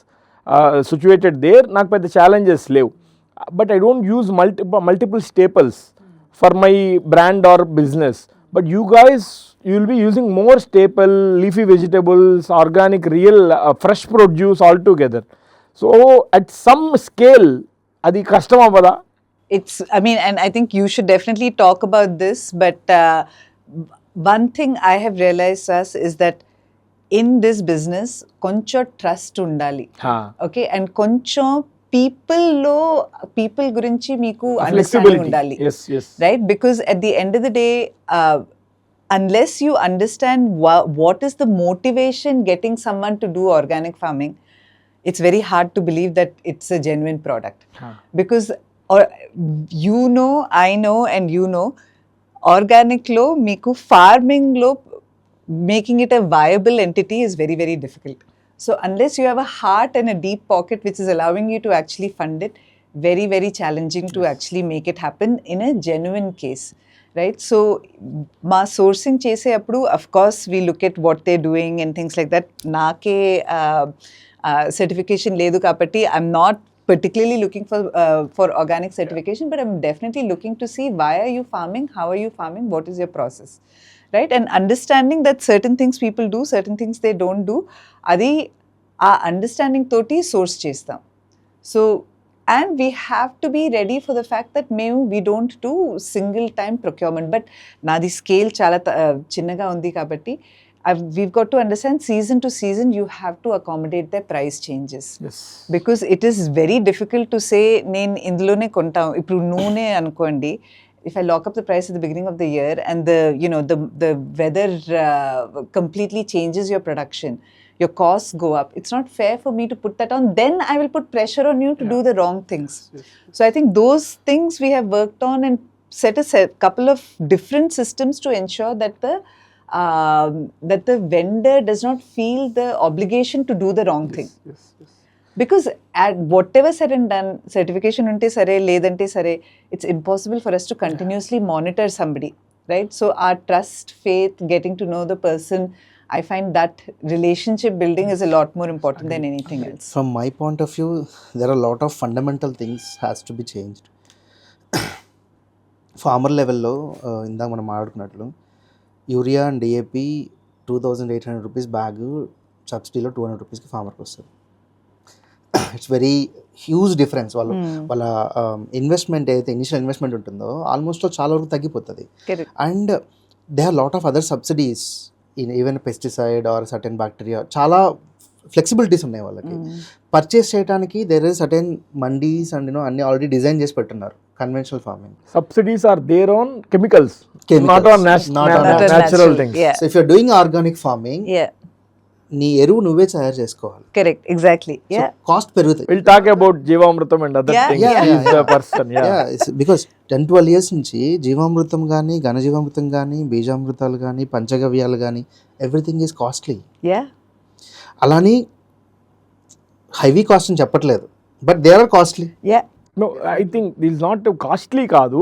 situated there. నాకు పెద్ద ఛాలెంజెస్ లేవు. But I don't use multiple staples for my brand or business. But you guys you will be using more staple, leafy vegetables, organic, real fresh produce all together. So at some scale అది కష్టం అవ్వదా? And I think you should definitely talk about this, but one thing I have realized is that in this business, koncho trust undali. Okay, and koncho people gurinchi meeku understanding undali. Yes. Right? Because at the end of the day, unless you understand what is the motivation getting someone to do organic farming, it's very hard to believe that it's a genuine product. Because or I know and organic lo meeku farming lo making it a viable entity is very, very difficult. So unless you have a heart and a deep pocket which is allowing you to actually fund it, very, very challenging to actually make it happen in a genuine case, right? So ma sourcing chese appudu, of course we look at what they're doing and things like that. Naake certification ledu kabatti I'm not particularly looking for organic certification, but I'm definitely looking to see why are you farming, how are you farming, what is your process, right? And understanding that certain things people do, certain things they don't do, adi aa understanding toti source chestam. So and we have to be ready for the fact that we don't do single time procurement, but nadi scale chala chinnaga undi kabatti we've got to understand season to season you have to accommodate their price changes. Yes. Because it is very difficult to say నేను ఇందులోనే కొంటాం ఇప్పుడు నూనె అనుకోండి, if I lock up the price at the beginning of the year and the weather completely changes your production, your costs go up, it's not fair for me to put that on, then I will put pressure on you to do the wrong things. So I think those things we have worked on and set a couple of different systems to ensure that the vendor does not feel the obligation to do the wrong thing. Yes. Because at whatever said and done, certification unte sare ledante sare, it's impossible for us to continuously monitor somebody, right? So our trust, faith, getting to know the person, I find that relationship building is a lot more important than anything else. From my point of view, there are a lot of fundamental things has to be changed. Farmer లెవెల్లో ఇందాక మనం మాట్లాడుకున్నట్లు urea and DAP 2,800 rupees bag సబ్సిడీలో 200 రూపీస్కి ఫార్మర్కి వస్తుంది. It's very huge difference. వాళ్ళ investment ఏదైతే ఇనిషియల్ ఇన్వెస్ట్మెంట్ ఉంటుందో ఆల్మోస్ట్ చాలా వరకు తగ్గిపోతుంది. And they are lot of other subsidies in even pesticide or certain bacteria, చాలా ఫ్లెక్సిబిలిటీస్ ఉన్నాయి వాళ్ళకి. పర్చేస్ చేయడానికి there is certain mandis and అన్ని ఆల్రెడీ డిజైన్ చేసి పెట్టున్నారు. Conventional farming subsidies are there on chemicals, not on natural things. Yeah. So if you're doing organic farming, నీ ఎరువు నువ్వే తయారు చేసుకోవాలి. Correct, exactly. Yeah. కాస్ట్ పెరుగుతుంది. We'll talk about jeevamrutham and other things. He's the person. Because 10-12 years నుంచి జీవామృతం కానీ, ఘనజీవామృతం కానీ, బీజామృతాలు కానీ, పంచగవ్యాలు కానీ ఎవ్రీథింగ్ ఈజ్ కాస్ట్లీ. అలాని హైవీ కాస్ట్ అని చెప్పట్లేదు, but they are costly. No, I think this is not costly కాదు.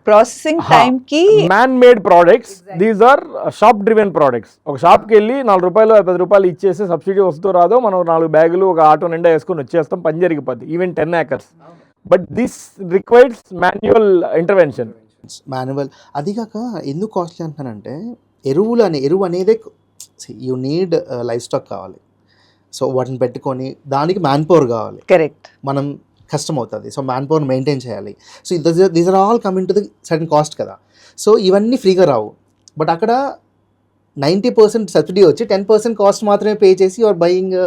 ప్రాసెసింగ్ టైం కి man made products, these are shop driven products. ఒక షాప్కి వెళ్ళి 4 రూపాయలు 10 రూపాయలు ఇచ్చేసి సబ్సిడీ వస్తూ రాదో మనం 4 బ్యాగులు ఒక ఆటో నిండా వేసుకొని వచ్చేస్తాం, పని జరిగిపోద్ది. Even 10 acres. But this requires manual intervention. Manual. అది కాక ఎందుకు కాస్ట్లీ అంటానంటే ఎరువు అనేదే యూ నీడ్ లైఫ్ స్టాక్ కావాలి. సో వాటిని పెట్టుకొని దానికి మ్యాన్ పవర్ కావాలి. కరెక్ట్. మనం కష్టం అవుతుంది. సో మ్యాన్ పవర్ మెయింటైన్ చేయాలి. So these are all coming to the certain cost కదా. సో ఇవన్నీ ఫ్రీగా రావు. బట్ అక్కడ 90% సబ్సిడీ వచ్చి 10% కాస్ట్ మాత్రమే పే చేసి యువర్ బయింగ్.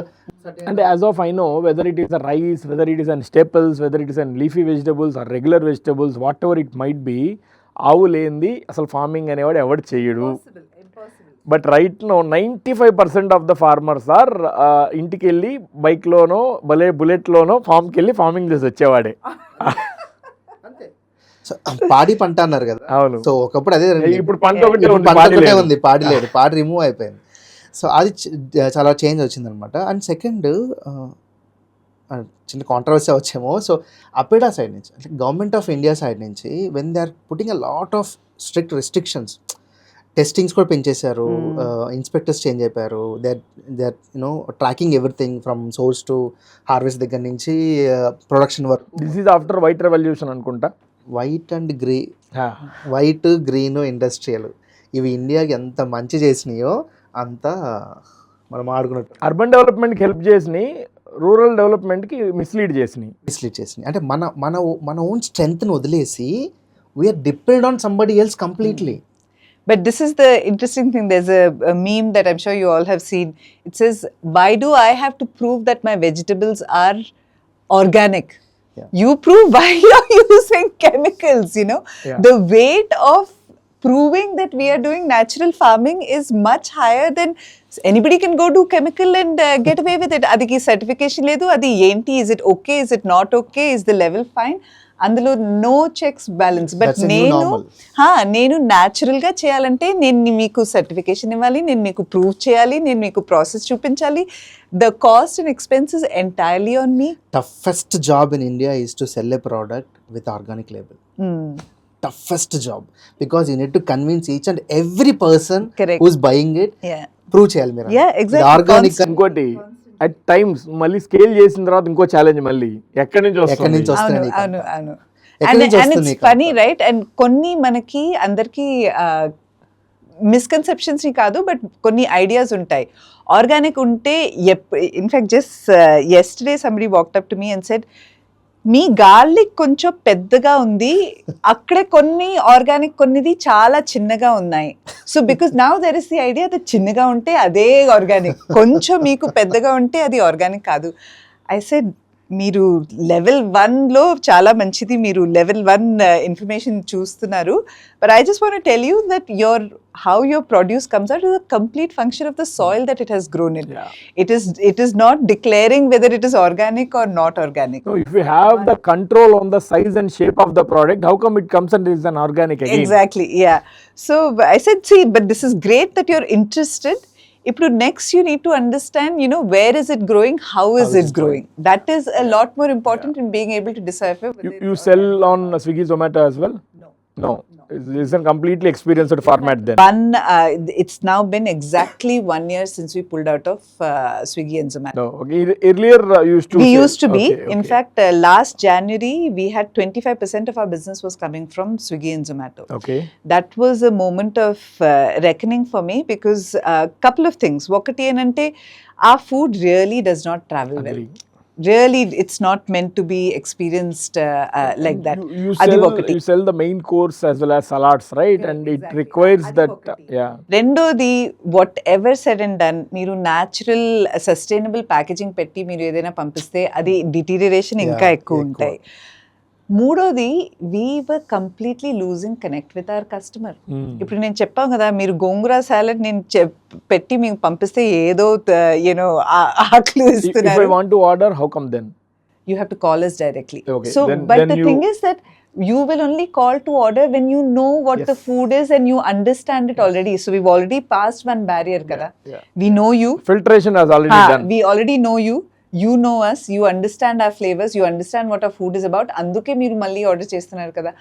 అంటే as of I know, whether it is a rice, whether it is an staples, whether it is an leafy vegetables or regular vegetables, whatever it might be, ఆవు లేనిది అసలు farming అనేవాడు ఎవడు చేయడు. But right now 95% of the farmers are ఇంటికి వెళ్ళి బైక్లోనో బుల్లెట్లోనో ఫామ్కి వెళ్ళి farming చేసి వచ్చేవాడే. పాడి పంట అన్నారు కదా. అవును. సో ఒకప్పుడు అదే, ఇప్పుడు పంట ఒకటే ఉంది, పాడి లేదు, పాడి రిమూవ్ అయిపోయింది. సో అది చాలా చేంజ్ వచ్చిందనమాట. అండ్ సెకండ్ చిన్న కాంట్రవర్సీ వచ్చేమో, సో అపెడా సైడ్ నుంచి అంటే గవర్నమెంట్ ఆఫ్ ఇండియా సైడ్ నుంచి when they are putting a lot of strict restrictions, testings కూడా పెంచేశారు, ఇన్స్పెక్టర్స్ చేంజ్ అయిపోయారు, they are tracking everything from source to harvest దగ్గర నుంచి ప్రొడక్షన్ వరకు. This is after white revolution అనుకుంటా. White and white green industrial ఇవి ఇండియాకి ఎంత మంచి చేసినాయో అంత మనం ఆడుకున్నట్టు. అర్బన్ డెవలప్మెంట్కి హెల్ప్ చేసినాయి, రూరల్ డెవలప్మెంట్కి మిస్లీడ్ చేసినాయి. అంటే మన ఓన్ స్ట్రెంగ్త్ని వదిలేసి we're depend on somebody else completely. But this is the interesting thing. There's a meme that I'm sure you all have seen. It says, why do I have to prove that my vegetables are organic? You prove why you're using chemicals, Yeah. The weight of proving that we are doing natural farming is much higher than anybody can go do chemical and get away with it. Adiki certification ledu, adi enti, is it okay, is it not okay, is the level fine? అందులో no checks balance. But That's a new నేను normal. నేను న్యాచురల్గా చేయాలంటే నేను మీకు certification ఇవ్వాలి, నేను మీకు ప్రూవ్ చేయాలి, నేను మీకు ప్రాసెస్ చూపించాలి. The cost and expenses entirely on me. Toughest job in India is to sell a product with organic label. Toughest job, because you need to convince each and every person Correct. who's buying it, prove చేయాలి మీరు. Yeah, exactly. Organic ఇంకోటి at times మళ్ళీ scale చేసిన తర్వాత ఇంకో challenge మళ్ళీ ఎక్కడి నుంచి ఎక్కడి నుంచి వస్తుంది? వస్తుంది? అవును అవును అవును. ఎక్కడి నుంచి అండ్ వస్తుంది ఇట్స్ ఫనీ రైట్. అండ్ కొన్ని మనకి అందరికి మిస్కన్సెప్షన్స్ కాదు, బట్ కొన్ని ఐడియాస్ ఉంటాయి. ఆర్గానిక్ ఉంటే in fact just yesterday somebody walked up to me and said, మీ గార్లిక్ కొంచెం పెద్దగా ఉంది, అక్కడే కొన్ని ఆర్గానిక్ కొన్నిది చాలా చిన్నగా ఉన్నాయి. So because now there is the idea that చిన్నగా ఉంటే అదే ఆర్గానిక్, కొంచెం మీకు పెద్దగా ఉంటే అది ఆర్గానిక్ కాదు. ఐ సెడ్, మీరు లెవెల్ 1లో చాలా మంచిది, మీరు లెవెల్ 1 ఇన్ఫర్మేషన్ చూస్తున్నారు. But I just want to tell you that how your produce comes out is a complete function of the soil that it has grown in. It is not declaring whether it is organic or not organic. So if you have the control on the size and shape of the product, how come it comes and is an organic again? Exactly, yeah. So I said, see, but this is great that you're interested. ఇప్పుడు next you need to understand, where is it growing, how is it growing. That is a lot more important in being able to decipher. You sell on Swiggy, Zomato as well? No. It's a completely experienced format then. It's now been exactly 1 year since we pulled out of Swiggy and Zomato. No. Okay. Earlier We used to be. In fact, last January, we had 25% of our business was coming from Swiggy and Zomato. Okay. That was a moment of reckoning for me, because a couple of things. Okati enante, our food really does not travel well. Really, it's not meant to be experienced like that. You sell the main course as well as salads, right? And it requires that. రెండోది, what ever said and done, మీరు natural sustainable packaging పెట్టి మీరు ఏదైనా పంపిస్తే అది deterioration ఇంకా ఎక్కువ ఉంటాయి. మూడోది, we were completely losing connect with our customer. ఇప్పుడు నేను చెప్పాను కదా, మీరు గోంగూర సాలడ్ నేను పెట్టి మీకు పంపిస్తే ఏదో ఆకలి ఇస్తున్నారు. If I want to order, how come then? You have to call us directly. Okay, So, then the thing is that you will only call to order when you know what the food is and you understand it already. So we've already passed one barrier, kada. We know you. Filtration has already done. We already know you. You know us, you understand our flavors, you understand what our food is about. Anduke meeru malli order chestunaru kada.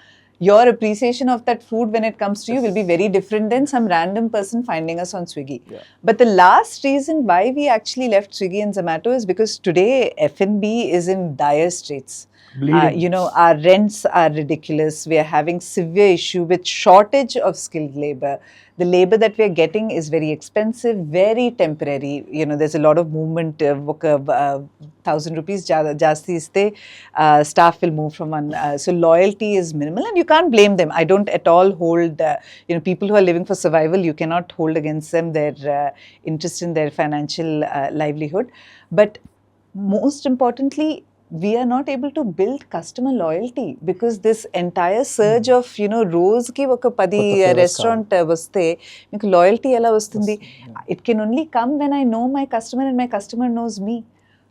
Your appreciation of that food when it comes to you will be very different than some random person finding us on Swiggy. But the last reason why we actually left Swiggy and Zomato is because today F&B is in dire straits. Our rents are ridiculous. We are having severe issue with shortage of skilled labor. The labor that we are getting is very expensive, very temporary. There's a lot of movement. 1,000 rupees jasti iste, staff will move from one. So loyalty is minimal, and you can't blame them. I don't at all hold, people who are living for survival, you cannot hold against them their interest in their financial livelihood. But most importantly, we are not able to build customer loyalty, because this entire surge of రోజు కి ఒక 10 restaurant వస్తే మీకు loyalty ఎలా వస్తుంది? It can only come when I know my customer and my customer knows me.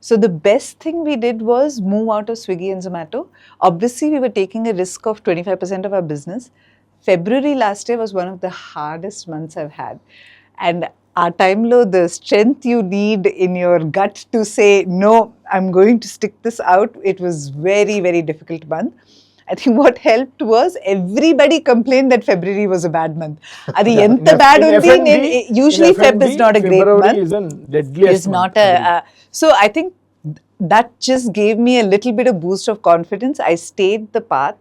So the best thing we did was move out of Swiggy and Zomato. Obviously, we were taking a risk of 25% of our business. February last year was one of the hardest months I've had. And ఆ టైంలో the strength you need in your gut to say, no, I'm going to stick this out, it was very, very difficult month. I think what helped was everybody complained that February was a bad month. Adi enta bad undi, usually Feb is not a great month. Is a deadliest It's not so I think that just gave me a little bit of boost of confidence. I stayed the path.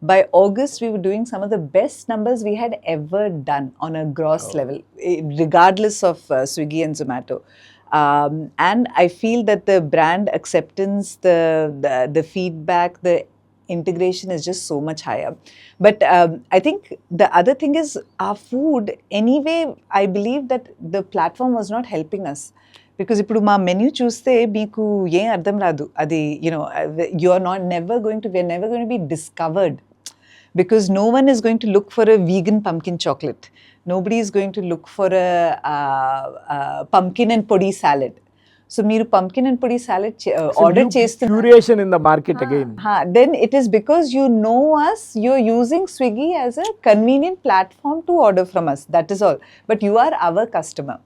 By August, we were doing some of the best numbers we had ever done on a gross level, regardless of Swiggy and Zomato. And I feel that the brand acceptance, the feedback, the integration is just so much higher. But I think the other thing is our food. Anyway, I believe that the platform was not helping us. Because ఇప్పుడు మా menu చూస్తే మీకు ఏం అర్థం రాదు. అది we're never going to be discovered. because no one is going to look for a vegan pumpkin chocolate. Nobody is going to look for a pumpkin and podi salad. So మీరు pumpkin and podi salad order చేస్తున్నారు. Curation in the market again. Then it is because you know us, you're using Swiggy as a convenient platform to order from us. That is all. But you are our customer.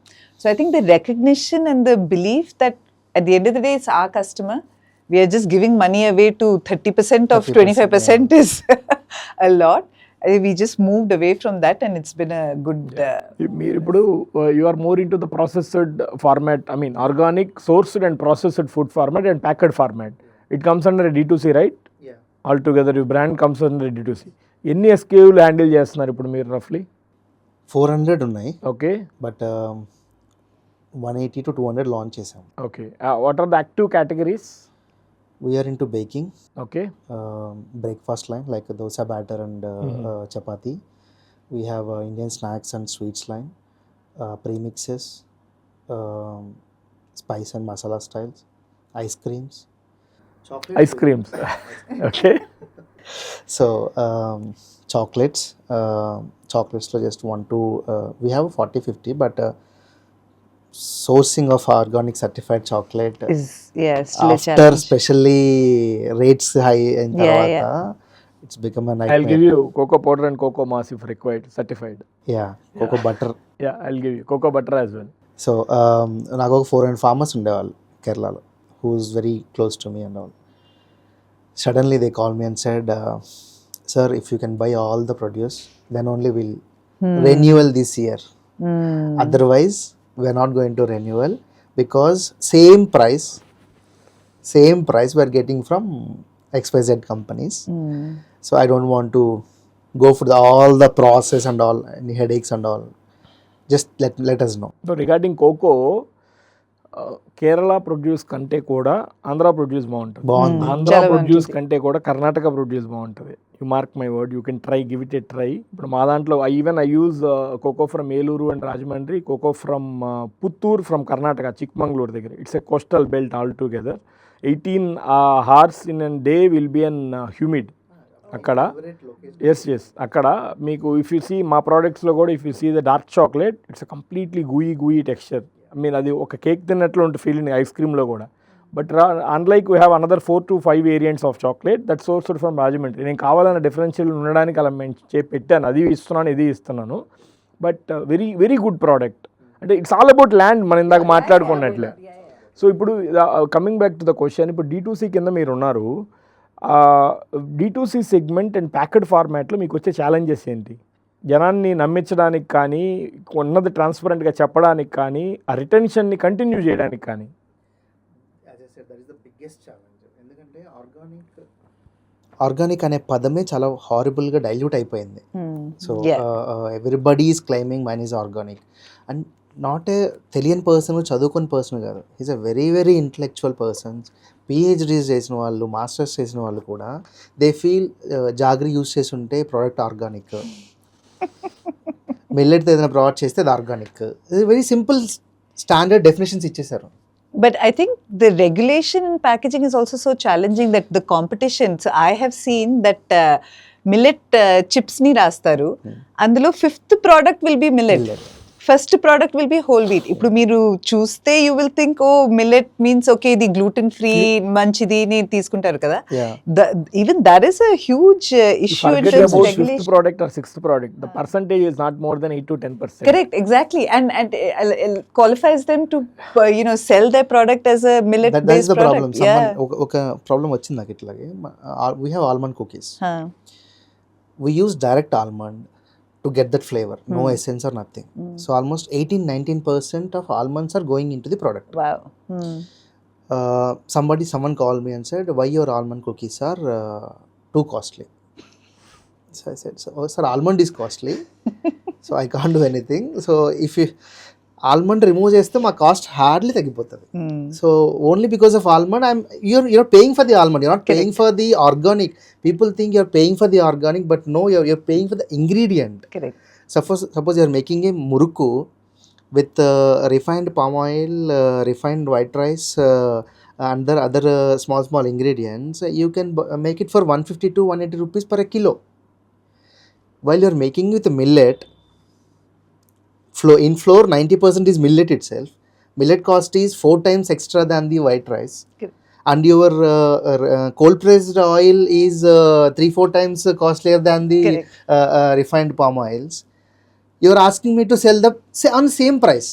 So I think the recognition and the belief that at the end of the day, it's our customer. We are just giving money away to 30% of 25% is a lot. We just moved away from that and it's been a good... మీరు ఇప్పుడు you are more into the processed format, I mean organic sourced and processed food format and packed format. It comes under D2C, right? Altogether you brand comes under D2C. ఎన్ని SKUలు handle చేస్తున్నారు ఇప్పుడు మీరు రఫ్లీ? 400 ఉన్నాయి. Okay, but 180 to 200 launch చేసాం. Okay. What are the active categories? We're into baking, okay, breakfast line like dosa batter and chapati. We have Indian snacks and sweets line, premixes, spice and masala styles, ice creams. Ice creams. Okay. So chocolates lo just want to we have 40-50, but sourcing of organic certified chocolate Is, yeah, still a after challenge. especially rates high in tarvata, it's become a I'll nightmare. give you cocoa powder and cocoa mass if required, certified. Yeah, cocoa butter. Yeah, I'll give you cocoa butter as well. So నాకు ఒక 400 farmers ఉండేవాళ్ళు కేరళలో, who is very close to me and all. Suddenly they called me and said, sir, if you can buy all the produce, then only we'll renewal this year. Otherwise we're not going to renewal, because same price we're getting from XYZ companies. So I don't want to go for all the process and all, any headaches and all. Just let us know. So regarding cocoa, Kerala produce కంటే కూడా Andhra produce బాగుంటుంది. బాగుంది. ఆంధ్ర చాలా produce బాగుంటుంది. కంటే కూడా Karnataka produce బాగుంటుంది. You mark my word, you can try, give it a try. ఇప్పుడు మా దాంట్లో even I use cocoa from Eluru and Rajahmundry, cocoa from Puttur from Karnataka, Chikmagalur దగ్గర. It's a coastal belt all together. 18 hours in a day will be an humid అక్కడ. Yes అక్కడ మీకు if you see మా ప్రోడక్ట్స్లో కూడా, if you see the dark chocolate, it's completely gooey texture. I mean అది ఒక cake తిన్నట్లు ఉంటుంది ఫీలింగ్ ఐస్ క్రీమ్లో కూడా. But unlike we have another 4 to 5 variants of chocolate that sourced from Rajahmundry. నేను కావాలన్న డిఫరెన్షియల్ ఉండడానికి అలా పెట్టాను, అది ఇస్తున్నాను, ఇది ఇస్తున్నాను. But very very good product. అంటే ఇట్స్ ఆల్ అబౌట్ ల్యాండ్, మనం ఇందాక మాట్లాడుకున్నట్లే. సో ఇప్పుడు coming back to the question, ఇప్పుడు D2C కింద మీరు ఉన్నారు. D2C సెగ్మెంట్ అండ్ ప్యాకెడ్ ఫార్మాట్లో మీకు వచ్చే ఛాలెంజెస్ ఏంటి? జనాన్ని నమ్మించడానికి కానీ, ఉన్నది ట్రాన్స్పరెంట్గా చెప్పడానికి కానీ, ఆ రిటెన్షన్ని కంటిన్యూ చేయడానికి కానీ. ఎందుకంటే ఆర్గానిక్ అనే పదమే చాలా హారిబుల్గా డైల్యూట్ అయిపోయింది. So everybody is claiming mine is organic. And not a తెలియని పర్సన్, చదువుకుని పర్సన్ కాదు, is a very very intellectual persons. PhDs చేసిన వాళ్ళు, మాస్టర్స్ చేసిన వాళ్ళు కూడా దే ఫీల్ జాగ్రీ యూస్ చేసి ఉంటే ప్రోడక్ట్ ఆర్గానిక్, మిల్లెట్తో ఏదైనా ప్రోడక్ట్ చేస్తే అది organic. Very simple standard definitions ఇచ్చేసారు. But I think the regulation in packaging is also so challenging that the competition. So I have seen that millet chips ni rastaru. అందులో 5th product will be millet. First product will be whole wheat. ఇప్పుడు మీరు చూస్తే you will think, oh, millet means okay, ఇది gluten free, మంచిది ni తీసుకుంటారు కదా. Even that is a huge issue in terms of regulation. 5th product or 6th product, the percentage is not more than 8 to 10%. Correct, exactly, and qualifies them to sell their product as a millet That is based the problem. product. Yeah. ఒక problem వచ్చింది నాకు ఇట్లాగే. We have almond cookies. We use direct almond to get that flavor, no essence or nothing. So almost 18-19% of almonds are going into the product. Wow. Someone called me and said, why your almond cookies are too costly? So I said, sir, almond is costly, so I can't do anything. So if you almond remove చేస్తే మా cost hardly తగ్గిపోతుంది. So only because of almond you're paying for the almond, you're not paying for the organic. People think you're paying for the organic, but no, you're paying for the ingredient. Correct. Suppose you're making a murukku with refined palm oil, refined white rice, and other small ingredients. You can make it for 150 to 180 rupees per kilo. while you're making with millet, in flour 90% is millet itself. Millet cost is 4 times extra than the white rice. Correct. And your cold pressed oil is 3-4 times costlier than the Correct. refined palm oils. You're asking me to sell on same price.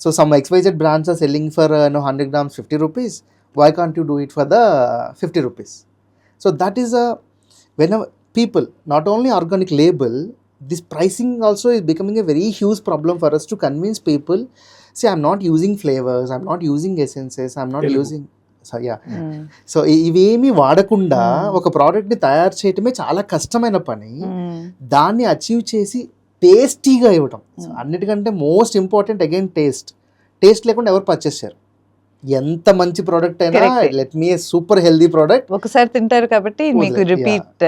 So some XYZ brands are selling for 100 grams 50 rupees. Why can't you do it for the 50 rupees? So that is whenever people, not only organic label, this pricing also is becoming a very huge problem for us to convince people. See, I'm not using flavors, I'm not using essences, I'm not Telugu. using. So yeah. So ఇవేమి వాడకుండా ఒక ప్రోడక్ట్ని తయారు చేయటమే చాలా కష్టమైన పని. దాన్ని అచీవ్ చేసి టేస్టీగా ఇవ్వటం అన్నిటికంటే మోస్ట్ ఇంపార్టెంట్. అగైన్ టేస్ట్ లేకుండా ఎవరు పర్చేస్ చేయరు. ఎంత మంచి ప్రోడక్ట్ అయినా Correct. Let me super healthy product ఒకసారి తింటారు కాబట్టి మీకు Yeah. రిపీట్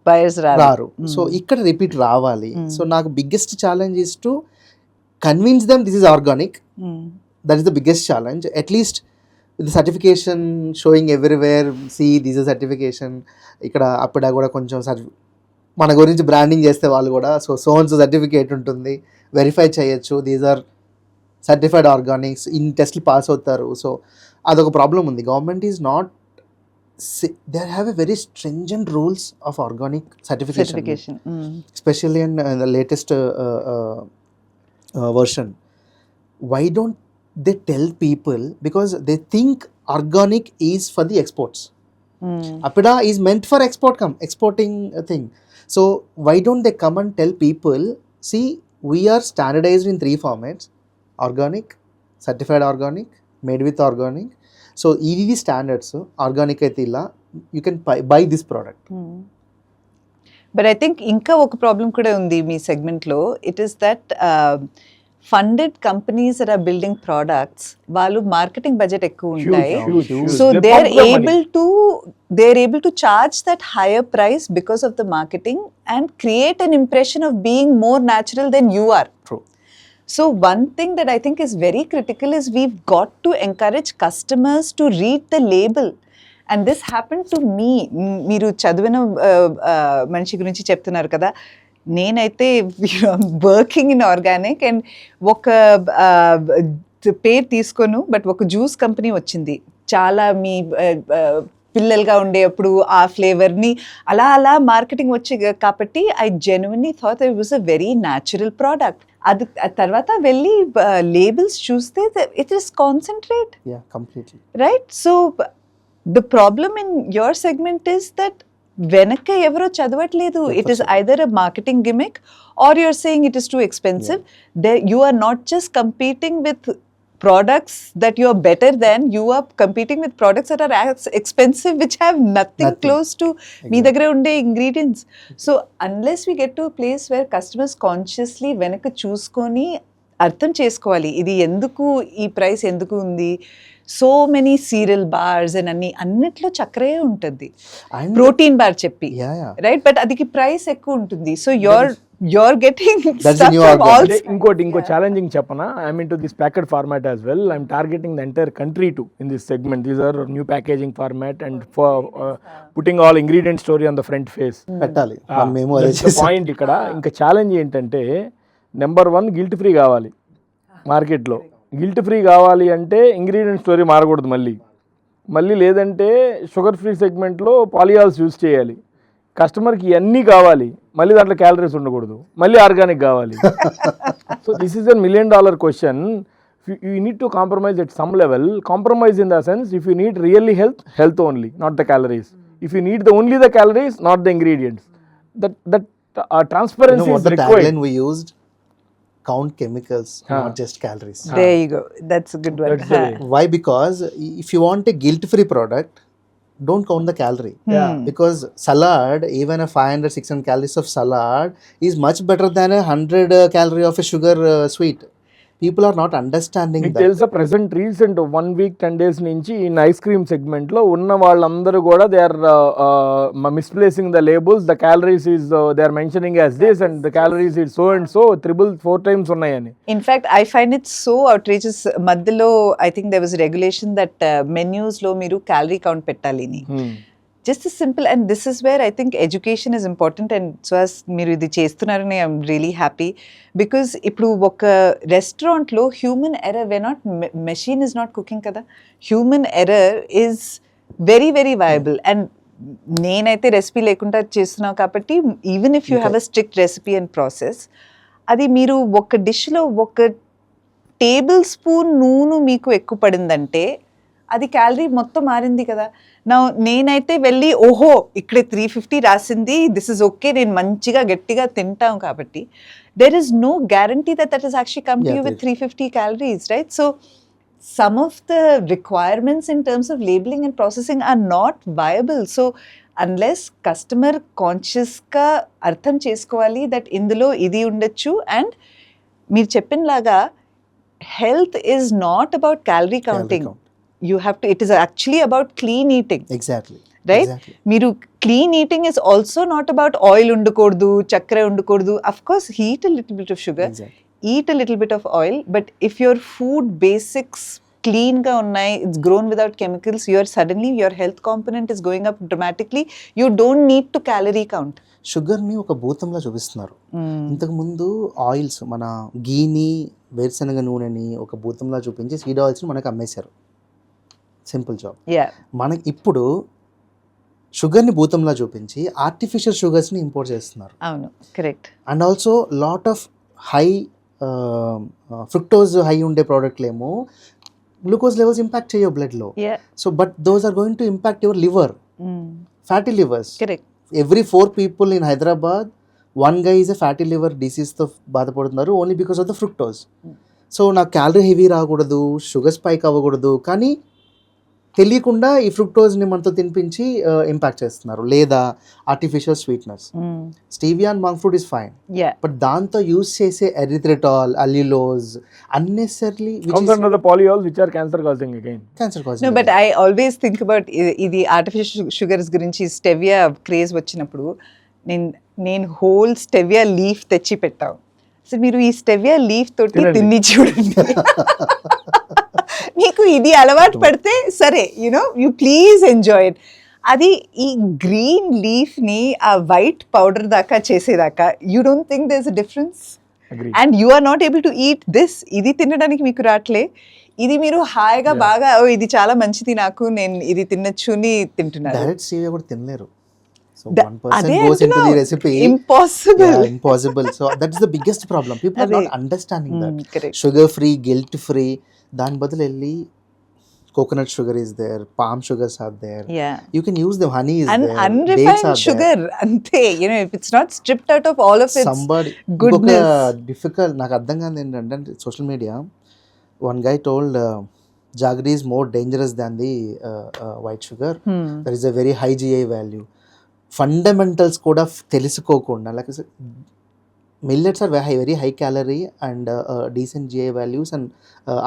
బయర్స్ రారు. సో ఇక్కడ రిపీట్ రావాలి. సో నాకు biggest challenge is to convince them this is organic. That is the biggest challenge. At least with certification showing everywhere, see this is certification. ఇక్కడ అప్పుడ కూడా కొంచెం మన గురించి బ్రాండింగ్ చేస్తే వాళ్ళు కూడా సో సర్టిఫికేట్ ఉంటుంది, వెరిఫై చేయొచ్చు, దీస్ ఆర్ సర్టిఫైడ్ ఆర్గానిక్స్, ఇన్ని టెస్ట్లు పాస్ అవుతారు. సో అదొక ప్రాబ్లం ఉంది. Government is not, they have a very stringent rules of organic certification, especially in the latest version. Why don't they tell people? Because they think organic is for the exports. Apida is meant for exporting thing. So why don't they come and tell people, see, we are standardized in 3 formats: organic, certified organic, made with organic. So these standards, organic aithe illa, you can buy this product. But I think ఇంకా ఒక problem కూడా ఉంది మీ సెగ్మెంట్లో. It is that funded companies are building products, వాళ్ళు marketing budget ఎక్కువ ఉంటాయి. So they are able to charge that higher price because of the marketing and create an impression of being more natural then you are. So one thing that I think is very critical is we've got to encourage customers to read the label. And this happened to me. మీరు చదివిన మనిషి గురించి చెప్తున్నారు కదా, నేనైతే working in organic and ఒక పేరు తీసుకోను, బట్ ఒక జ్యూస్ కంపెనీ వచ్చింది. చాలా మీ పిల్లలుగా ఉండేప్పుడు ఆ ఫ్లేవర్ని అలా అలా మార్కెటింగ్ వచ్చి కాబట్టి I genuinely thought it was a very natural product. అది తర్వాత వెళ్ళి లేబుల్స్ చూస్తే it is concentrate, Completely. Right? So the problem in your segment is that వెనక ఎవరో చదవట్లేదు. It is either a marketing gimmick or you're saying it is too expensive. You are not just competing with products that you are better than, you are competing with products that are as expensive, which have nothing close to మీ దగ్గర ఉండే ingredients. So unless we get to a place where customers consciously వెనక చూసుకొని అర్థం చేసుకోవాలి, ఇది ఎందుకు ఈ price ఎందుకు ఉంది. So many serial bars and అన్నిట్లో చక్కెరే ఉంటుంది, And ప్రోటీన్ బార్ చెప్పి, yeah. రైట్? బట్ అది ప్రైస్ ఎక్కువ ఉంటుంది. So you're getting That's stuff the new from organic. all ఇంకో ఛాలెంజింగ్ చెప్పనా, I'm into this packet format as well. I'm targeting the entire country to in this segment. These are new packaging format and for putting all ingredient story on the front face. పెట్టాలి. మేము అదే point ఇక్కడ. ఇంకా challenge ఏంటంటే, number 1 guilt free కావాలి మార్కెట్లో. Guilt free కావాలి అంటే ఇంగ్రీడియంట్ స్టోరీ మారకూడదు మళ్ళీ లేదంటే షుగర్ ఫ్రీ సెగ్మెంట్లో పాలియాల్స్ యూజ్ చేయాలి. కస్టమర్కి ఇవన్నీ కావాలి, మళ్ళీ దాంట్లో క్యాలరీస్ ఉండకూడదు, మళ్ళీ ఆర్గానిక్ కావాలి. So this is a $1 million question. You need to compromise at some level. Compromise in the sense, if you need really health only, not the calories. If you need only the calories, not the ingredients. That transparency is the required. tagline we used, count chemicals, not just calories. There you go. That's a good one. That's the way. Why? Because if you want a guilt-free product, don't count the calorie. Yeah. Because salad, even a 500-600 calories of salad is much better than a 100 calorie of a sugar sweet. People are not understanding మీకు that. తెలుసా, present recent 1 week 10 days నుంచి in ice cream సెగ్మెంట్లో ఉన్న వాళ్ళందరూ కూడా they are misplacing the labels. The calories is they are mentioning as this and the calories is so and so 4 times ఉన్నాయని. In fact, I find it so outrageous. మధ్యలో I think there was a regulation that menus లో మీరు calorie count పెట్టాలి అని. just as simple, and this is where I think education is important, and so as మీరు ఇది చేస్తున్నారని I'm really happy because ఇప్పుడు ఒక రెస్టారెంట్లో human error we not machine is not cooking కదా, human error is very very viable. And నేనైతే recipe లేకుండా చేస్తున్నావు కాబట్టి even if you have a strict recipe and process, అది మీరు ఒక డిష్లో ఒక టేబుల్ స్పూన్ నూనె మీకు ఎక్కువ పడిందంటే అది క్యాలరీ మొత్తం మారింది కదా. నా నేనైతే వెళ్ళి ఓహో ఇక్కడ 350 రాసింది, దిస్ ఇస్ ఓకే, నేను మంచిగా గట్టిగా తింటాం కాబట్టి there is no guarantee that that is actually come to you with 350 calories, right? So some of the requirements in terms of labeling and processing are not viable. So unless customer consciousగా అర్థం చేసుకోవాలి that ఇందులో ఇది ఉండొచ్చు, and మీరు చెప్పినలాగా health is not about calorie counting. You have to, it is actually about clean eating. Exactly. Right? Exactly. Miru clean eating is also not about oil undakodu, chakra undakodu. Of course, eat a little bit of sugar, Exactly. eat a little bit of oil, but if your food basics clean ga unnai, it's grown without chemicals, suddenly your health component is going up dramatically. You don't need to calorie count. షుగర్ని ఒక భూతంలా చూపిస్తున్నారు. ఇంతకుముందు oils మన గీని వేరుశనగ నూనెని ఒక భూతంలా చూపించి seed ఆయిల్స్ని మనకు అమ్మేశారు. Simple job. మనకి ఇప్పుడు షుగర్ని భూతంలా చూపించి ఆర్టిఫిషియల్ షుగర్స్ని ఇంపోర్ట్ చేస్తున్నారు. అవును, correct. And also lot of high fructose high ఉండే ప్రోడక్ట్లేమో గ్లూకోజ్ లెవెల్స్ ఇంపాక్ట్ చేయవు బ్లడ్లో. So but those are going to impact your liver, fatty livers. Correct. Every 4 people in Hyderabad, 1 guy is a fatty liver diseaseతో బాధపడుతున్నారు only because of the fructose. So నాకు calorie heavy రాకూడదు, sugar spike అవ్వకూడదు, కానీ తెలియకుండా ఈ ఫ్రుక్టోజ్ని మనతో తినిపించి impact చేస్తున్నారు. లేదా artificial sweeteners, stevia and Monk fruit is fine, but దాంతో యూజ్ చేసే erythritol, అల్యులోజ్ unnecessarily comes under the polyols which are cancer causing again. cancer causing. No, but I always think about ఇది ఆర్టిఫిషియల్ షుగర్స్ గురించి. Stevia craze వచ్చినప్పుడు నేను whole stevia leaf తెచ్చి పెట్టావు. So మీరు ఈ స్టెవియా లీఫ్ తోటి తిని చూడండి. మీకు ఇది అలవాటు పడితే సరే, యు ప్లీజ్ ఎంజాయ్ ఇట్. అది ఈ గ్రీన్ లీఫ్ని ఆ వైట్ పౌడర్ దాకా చేసేదాకా you don't think there is a difference, and you are not able to eat this. ఇది తినడానికి మీకు రావట్లే, ఇది మీరు హాయిగా బాగా ఇది చాలా మంచిది నాకు, నేను ఇది తినొచ్చు అని తింటున్నారు. డైరెక్ట్ స్టీవియా కూడా తినలేరు. So one person goes into the recipe. Impossible. Yeah, impossible. So that's the biggest problem. People are not understanding that. Correct. Sugar free, guilt free. దాని బదులు వెళ్ళి coconut sugar is there, palm sugars are there. Yeah. You can use them. Honey is And there. unrefined sugar. Ante, if it's not stripped out of all of its Somebody goodness. difficult. నాకు అర్థం కాదు ఏంటంటే social media, one guy told jaggery is more dangerous than the white sugar. There is a very high GI value. Fundamentals కూడా తెలుసుకోకుండా, like millets are very high calorie and decent GI values, and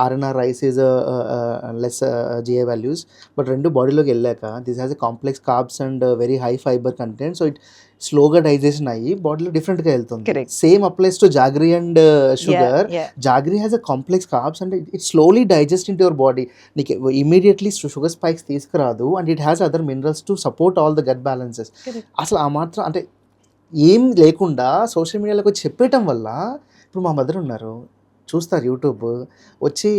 RNR rice is less GI values. But రెండు బాడీలోకి వెళ్ళాక this has a complex carbs and very high fibre content. So it స్లోగా digestion అయ్యి బాడీలో డిఫరెంట్గా వెళ్తుంది. Same applies to jaggery and sugar. Jaggery has a complex carbs and it slowly digest into your body. నీకు immediately sugar spikes తీసుకురాదు, and it has other minerals to support all the gut balances. అసలు ఆ మాత్రం అంటే ఏం లేకుండా social మీడియాలోకి వచ్చి చెప్పేయటం వల్ల, ఇప్పుడు మా మదర్ ఉన్నారు, చూస్తారు యూట్యూబ్, వచ్చి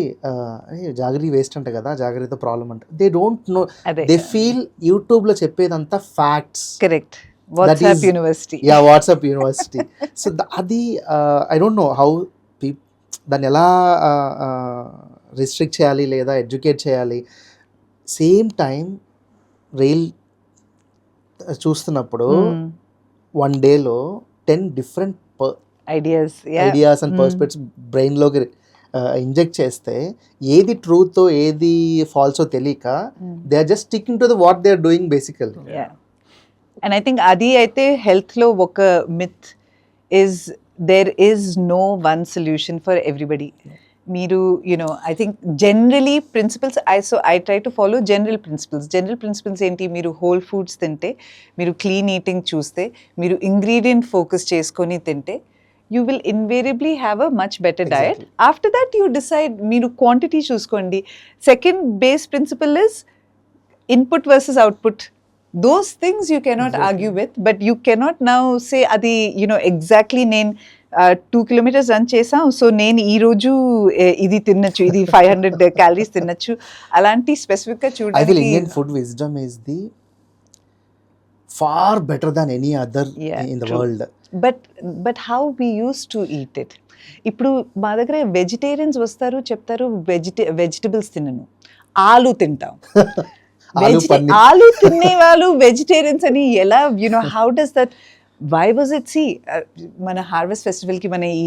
జాగరీ వేస్ట్ అంట కదా, జాగరీతో ప్రాబ్లం అంట. They don't know, they feel యూట్యూబ్లో చెప్పేదంతా facts. Correct. WhatsApp university. Yeah, WhatsApp university. So అది ఐ డోంట్ నో హౌ దాన్ని ఎలా రిస్ట్రిక్ట్ చేయాలి లేదా ఎడ్యుకేట్ చేయాలి. సేమ్ టైం రీల్ చూస్తున్నప్పుడు వన్ డేలో 10 different ఐడియాస్ అండ్ పర్స్పెక్టివ్స్ బ్రెయిన్లోకి ఇంజెక్ట్ చేస్తే ఏది ట్రూతో ఏది ఫాల్సో తెలియక they are just sticking to the what they are doing basically. And I think అది అయితే హెల్త్లో ఒక myth is there is no one solution for everybody. మీరు I think generally principles I try to follow general principles ఏంటి? మీరు whole foods తింటే, మీరు clean eating చూస్తే, మీరు ఇంగ్రీడియంట్ ఫోకస్ చేసుకొని తింటే, you will invariably have a much better diet. After that you decide, మీరు క్వాంటిటీ చూసుకోండి. Second base principle is input versus output. those things you cannot argue with, but you cannot now say adi exactly నేను 2 kilometers run చేసాం, so నేను ఈ రోజు ఇది తినచ్చు, ఇది 500 calories తినచ్చు, అలాంటి స్పెసిఫిక్ గా I feel చూడడానికి Indian food wisdom is the far better than any other in the true. world. But how we use to eat it. ఇప్పుడు మా దగ్గర వెజిటేరియన్స్ వస్తారు, చెప్తారు వెజిటబుల్స్ తినను, ఆలు తింటాం. Aloo paneer. ఆలు తినే వాళ్ళు వెజిటేరియన్స్ అని ఎలా, how does that, why was it? See మన హార్వెస్ట్ ఫెస్టివల్కి మన ఈ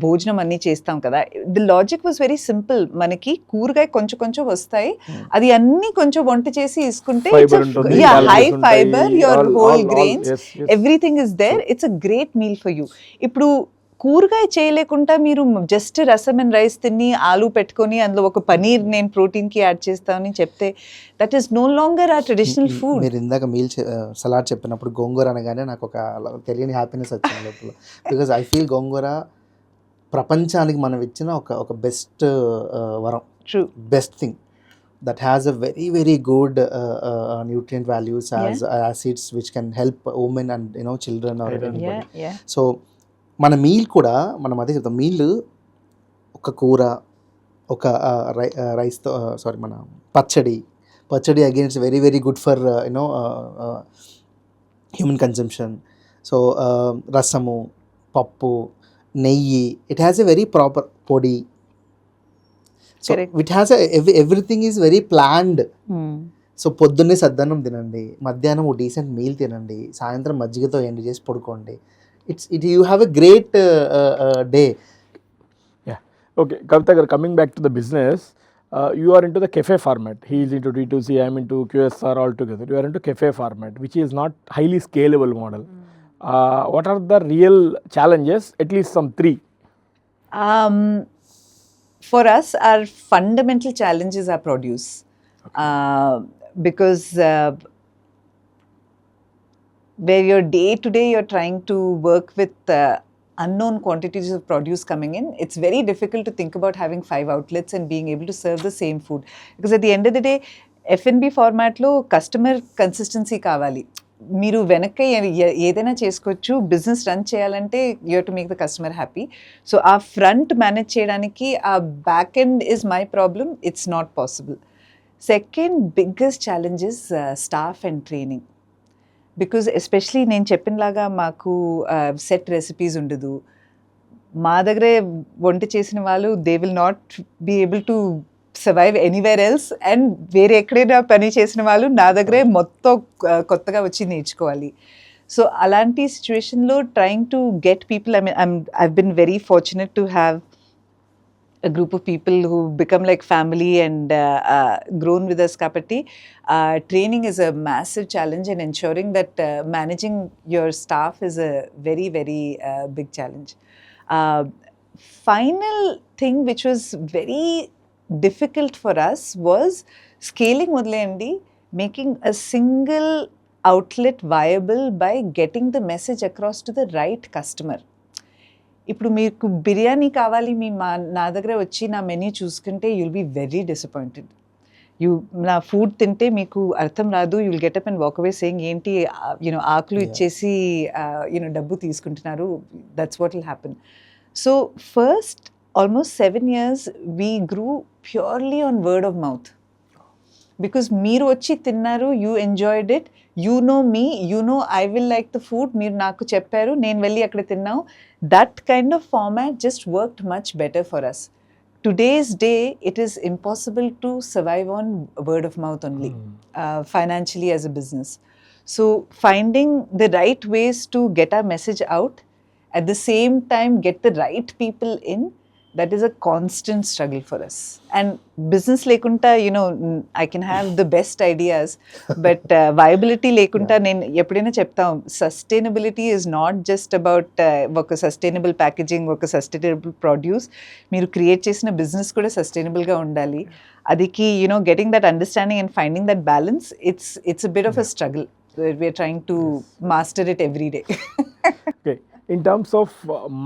భోజనం అన్నీ చేస్తాం కదా, the logic was very simple. మనకి కూరగాయ కొంచెం కొంచెం వస్తాయి, అది అన్ని కొంచెం వంట చేసి తీసుకుంటే Fiber ఉంటుంది, హై calories ఫైబర్, ఉంటాయి, your all- whole all- grains, yes, yes. Everything is there, it's a great meal for you. ఇప్పుడు కూరగాయ చేయలేకుండా మీరు జస్ట్ రసం అండ్ రైస్ తిని ఆలు పెట్టుకొని అందులో ఒక పనీర్ నేను ప్రోటీన్కి యాడ్ చేస్తామని చెప్తే దట్ ఈస్ నో లాంగర్ ఆ ట్రెడిషనల్ ఫుడ్. మీరు ఇందాక మీల్ సలాడ్ చెప్పినప్పుడు గోంగూర అనగానే నాకు ఒక తెలియని హ్యాపీనెస్ వచ్చింది లోపల. బికాజ్ ఐ ఫీల్ గోంగూర ప్రపంచానికి మనం ఇచ్చిన ఒక బెస్ట్ వరం, true. Best thing that has a very very good nutrient values as acids which can help women and children or anybody. So మన మీల్ కూడా మనం అదే చెప్తాం, మీల్ ఒక కూర, ఒక రైస్తో మన పచ్చడి again it's very very good for human consumption. So rasam, pappu, neyyi, it has a very proper podi. So it has everything is very planned. So పొద్దున్నే సద్దన్నం తినండి, మధ్యాహ్నం ఓ డీసెంట్ మీల్ తినండి, సాయంత్రం మజ్జిగతో ఎండ్ చేసి పడుకోండి. You have a great day. Yeah. Okay, Kavita garu, coming back to the business, you are into the cafe format. He is into D2C, I am into QSR altogether. You are into cafe format, which is not highly scalable model. What are the real challenges? At least some 3. For us, our fundamental challenges are produce. Because where your day to day you're trying to work with unknown quantities of produce coming in, it's very difficult to think about having 5 outlets and being able to serve the same food. Because at the end of the day, F&B format lo customer consistency కావాలి. మీరు వెనక్కి ఏదైనా చేసుకోవచ్చు, business run చేయాలంటే you have to make the customer happy. So ఆ front manage చేయడానికి ఆ back end is my problem, it's not possible. Second biggest challenge is staff and training. Because especially నేను చెప్పినలాగా మాకు సెట్ రెసిపీస్ ఉండదు. మా దగ్గరే వంట చేసిన వాళ్ళు they will not be able to survive anywhere else, and వేరే ఎక్కడైనా పని చేసిన వాళ్ళు నా దగ్గరే మొత్తం కొత్తగా వచ్చి నేర్చుకోవాలి. సో అలాంటి సిచ్యువేషన్లో trying to get people, I've been very fortunate to have a group of people who become like family and grown with us. Kapati, training is a massive challenge, and ensuring that managing your staff is a very very big challenge. Final thing which was very difficult for us was scaling modlayandi, making a single outlet viable by getting the message across to the right customer. ఇప్పుడు మీకు బిర్యానీ కావాలి, నా దగ్గర వచ్చి నా menu చూసుకుంటే you'll be very disappointed. నా food తింటే మీకు అర్థం రాదు, you will get up and walk away saying ఏంటి ఆకులు ఇచ్చేసి డబ్బు తీసుకుంటున్నారు. That's what will happen. So first almost 7 years we grew purely on word of mouth. Because మీరు వచ్చి తిన్నారు, you enjoyed it, you know me, you know I will like the food, మీరు నాకు చెప్పారు, నేను వెళ్ళి అక్కడ తిన్నాను. That kind of format just worked much better for us. Today's day, it is impossible to survive on word of mouth only, financially as a business. So finding the right ways to get our message out, at the same time get the right people in, that is a constant struggle for us. And business lekunta, I can have the best ideas, but viability lekunta, నేను ఎప్పుడైనా చెప్తాం, sustainability is not just about ఒక sustainable packaging, ఒక sustainable produce. మీరు create చేసిన business కూడా సస్టైనబుల్గా ఉండాలి. అదికి getting that understanding and finding that balance, it's a bit of a struggle. We're trying to master it every day. Okay. In terms of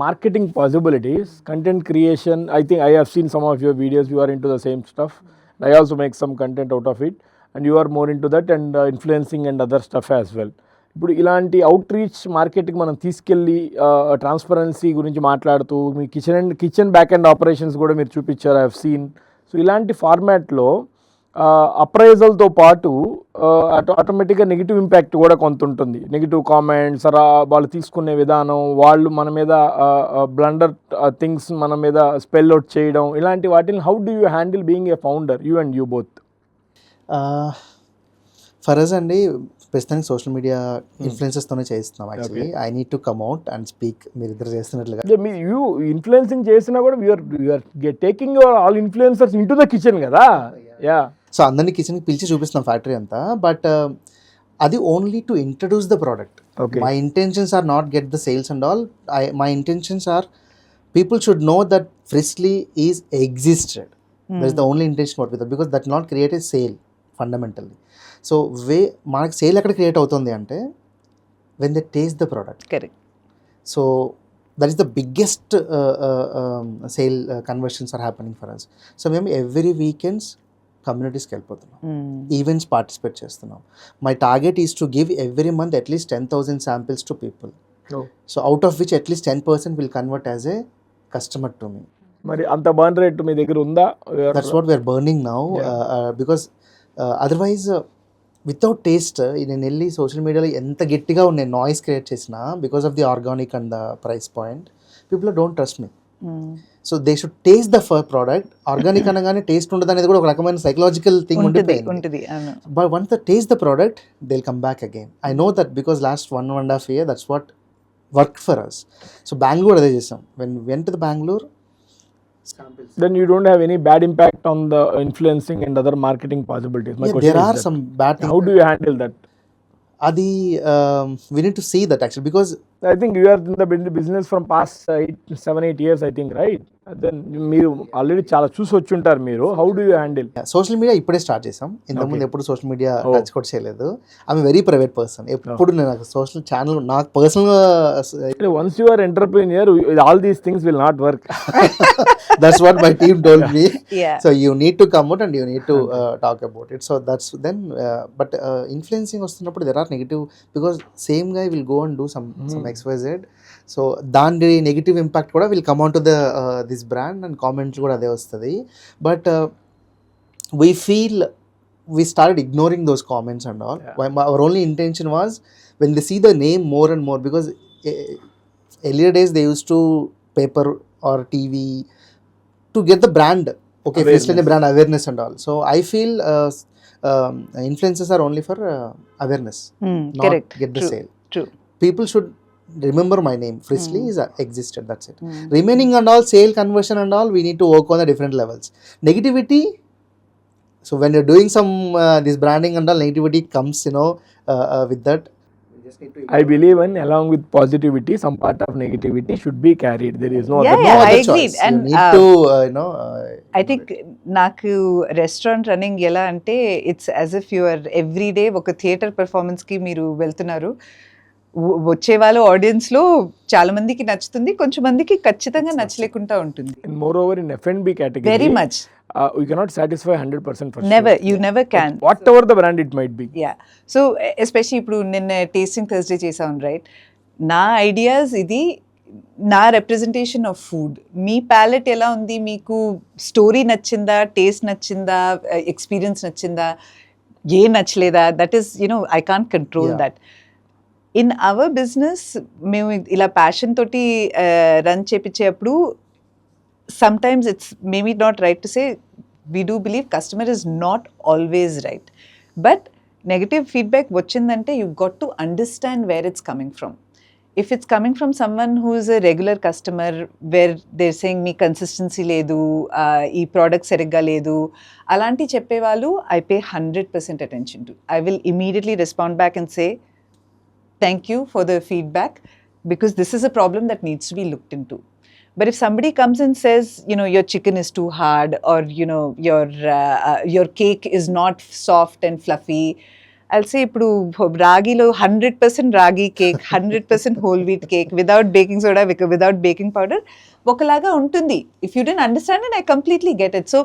marketing possibilities, content creation, I think I have seen some of your videos, you are into the same stuff. I also make some content out of it. And you are more into that and influencing and other stuff as well. ఇప్పుడు ఇలాంటి out reach మార్కెట్కి మనం తీసుకెళ్ళి transparency గురించి మాట్లాడుతూ మీ kitchen back and operations కూడా మీరు చూపించారు, ఐ హావ్ సీన్. సో ఇలాంటి ఫార్మాట్లో అప్రైజల్తో పాటు ఆటోమేటిక్గా నెగిటివ్ ఇంపాక్ట్ కూడా కొంత ఉంటుంది. నెగిటివ్ కామెంట్స్, వాళ్ళు తీసుకునే విధానం, వాళ్ళు మన మీద బ్లండర్ థింగ్స్ మన మీద స్పెల్ అవుట్ చేయడం, ఇలాంటి వాటిని how do you handle being a founder, you and you both? Faraz అండి, ప్రస్తుతానికి సోషల్ మీడియా ఇన్ఫ్లుయెన్సెస్తోనే చేస్తున్నాం. Actually I need to come out and speak. మీరు ఇద్దరు చేస్తున్నట్లుగా యూ ఇన్ఫ్లుయెన్సింగ్ చేసినా కూడా you're taking your all influencers into the kitchen కదా. యా, సో అందరినీ కిచెన్కి పిలిచి చూపిస్తున్నాం ఫ్యాక్టరీ అంతా. బట్ అది only to introduce the product. My intentions are not get the sales and all. My intentions are people should know that freshly is existed. That is the only intention what with, because that not create a sale fundamentally. So మనకి sale ఎక్కడ create అవుతుంది అంటే when they taste the product. Correct. So that is the biggest sale conversions are happening for us. So మేము every weekends కమ్యూనిటీస్కి వెళ్ళిపోతున్నాం, events participate చేస్తున్నాం. My target is to give every month at least 10,000 samples to people. So out of which at least 10% will convert as a customer to me. మరి అంత burn rate మీ దగ్గర ఉందా? That's what we're burning now, because otherwise without taste నేను వెళ్ళి social మీడియాలో ఎంత గట్టిగా నేను నాయిస్ క్రియేట్ చేసినా, because of the organic and the price point, people don't trust me. So they should taste the product. Organic అనగానే taste ఉండదు అనేది కూడా ఒక రకమైన సైకలాజికల్ థింగ్ ఉంటుంది. But once the taste the product they will come back again. I know that because last 1.5 years that's what work for us. So Bengaluru అదే చేసాం. When went the Bengaluru, then you don't have any bad impact on the influencing and other marketing possibilities. My question there is are that some bad things. How do you handle that? Adi we need to see that actually, because I think you are in the business from past 7-8 years, I think, right? Then మీరు already చాలా చూసి వచ్చి ఉంటారు మీరు. How do you handle? Social media ఇప్పుడే start చేసాం. ఇంతకుముందు ఎప్పుడు సోషల్ మీడియా టచ్ కూడా చేయలేదు. I'm very private person. ఎప్పుడు నేను సోషల్ ఛానల్ నాకు పర్సనల్గా once you are entrepreneur all these things will not work. That's what my team told me. Yeah. So you need to come out and you need to talk about it. So that's then but influencing వస్తున్నప్పుడు there are negative, because same guy will go and do some XYZ. So దాని negative impact కూడా will come on to the this brand and comments కూడా అదే వస్తుంది. But we feel we started ignoring those comments and all. Our only intention was when they see the name more and more, because earlier days they use to paper or TV to get the brand, okay, first and brand awareness and all. So I feel influencers are only for awareness, not correct. Get the True. sale. True. People should remember my name. Friskly is existed, that's it. Remaining and all, sale conversion and all, we need to work on the different levels. Negativity, so when you're doing some this branding and all, negativity comes, you know, with that. I believe in along with positivity, some part of negativity should be carried. There is no Yeah, other yeah, other I choice. agreed. You And need to I think నాకు restaurant running ఎలా అంటే it's as if your every day ఒక theatre పెర్ఫార్మెన్స్కి మీరు వెళ్తున్నారు. వచ్చే వాళ్ళ ఆడియన్స్లో చాలా మందికి నచ్చుతుంది, కొంచెం మందికి ఖచ్చితంగా నచ్చలేకుండా ఉంటుంది. And moreover in F&B category, వెరీ మచ్ we cannot satisfy 100% for never sure. You never can. Whatever the brand it might be. Yeah, so especially ఇప్పుడు నిన్న టేస్టింగ్ థర్స్డే చేసాను, రైట్? నా ఐడియాస్ ఇది, నా రిప్రజెంటేషన్ ఆఫ్ ఫుడ్. మీ ప్యాలెట్ ఎలా ఉంది, మీకు స్టోరీ నచ్చిందా, టేస్ట్ నచ్చిందా, ఎక్స్పీరియన్స్ నచ్చిందా, ఏ నచ్చలేదా, that is you know I can't control that. In our business మేము ఇలా ప్యాషన్ తోటి run చేపించేప్పుడు sometimes it's maybe not right to say, we do believe customer is not always right, but negative feedback vachindante you've got to understand where it's coming from. If it's coming from someone who is a regular customer where they're saying me consistency ledu, ee product serigga ledu, alanti cheppe vallu I pay 100% attention to. I will immediately respond back and say thank you for the feedback, because this is a problem that needs to be looked into. But if somebody comes and says, you know, your chicken is too hard, or you know, your cake is not soft and fluffy, I'll say, ఇప్పుడు రాగిలో 100% రాగి cake, 100% whole wheat cake without baking soda, without baking powder, ఒకలాగా ఉంటుంది. If you didn't understand it, I completely get it. So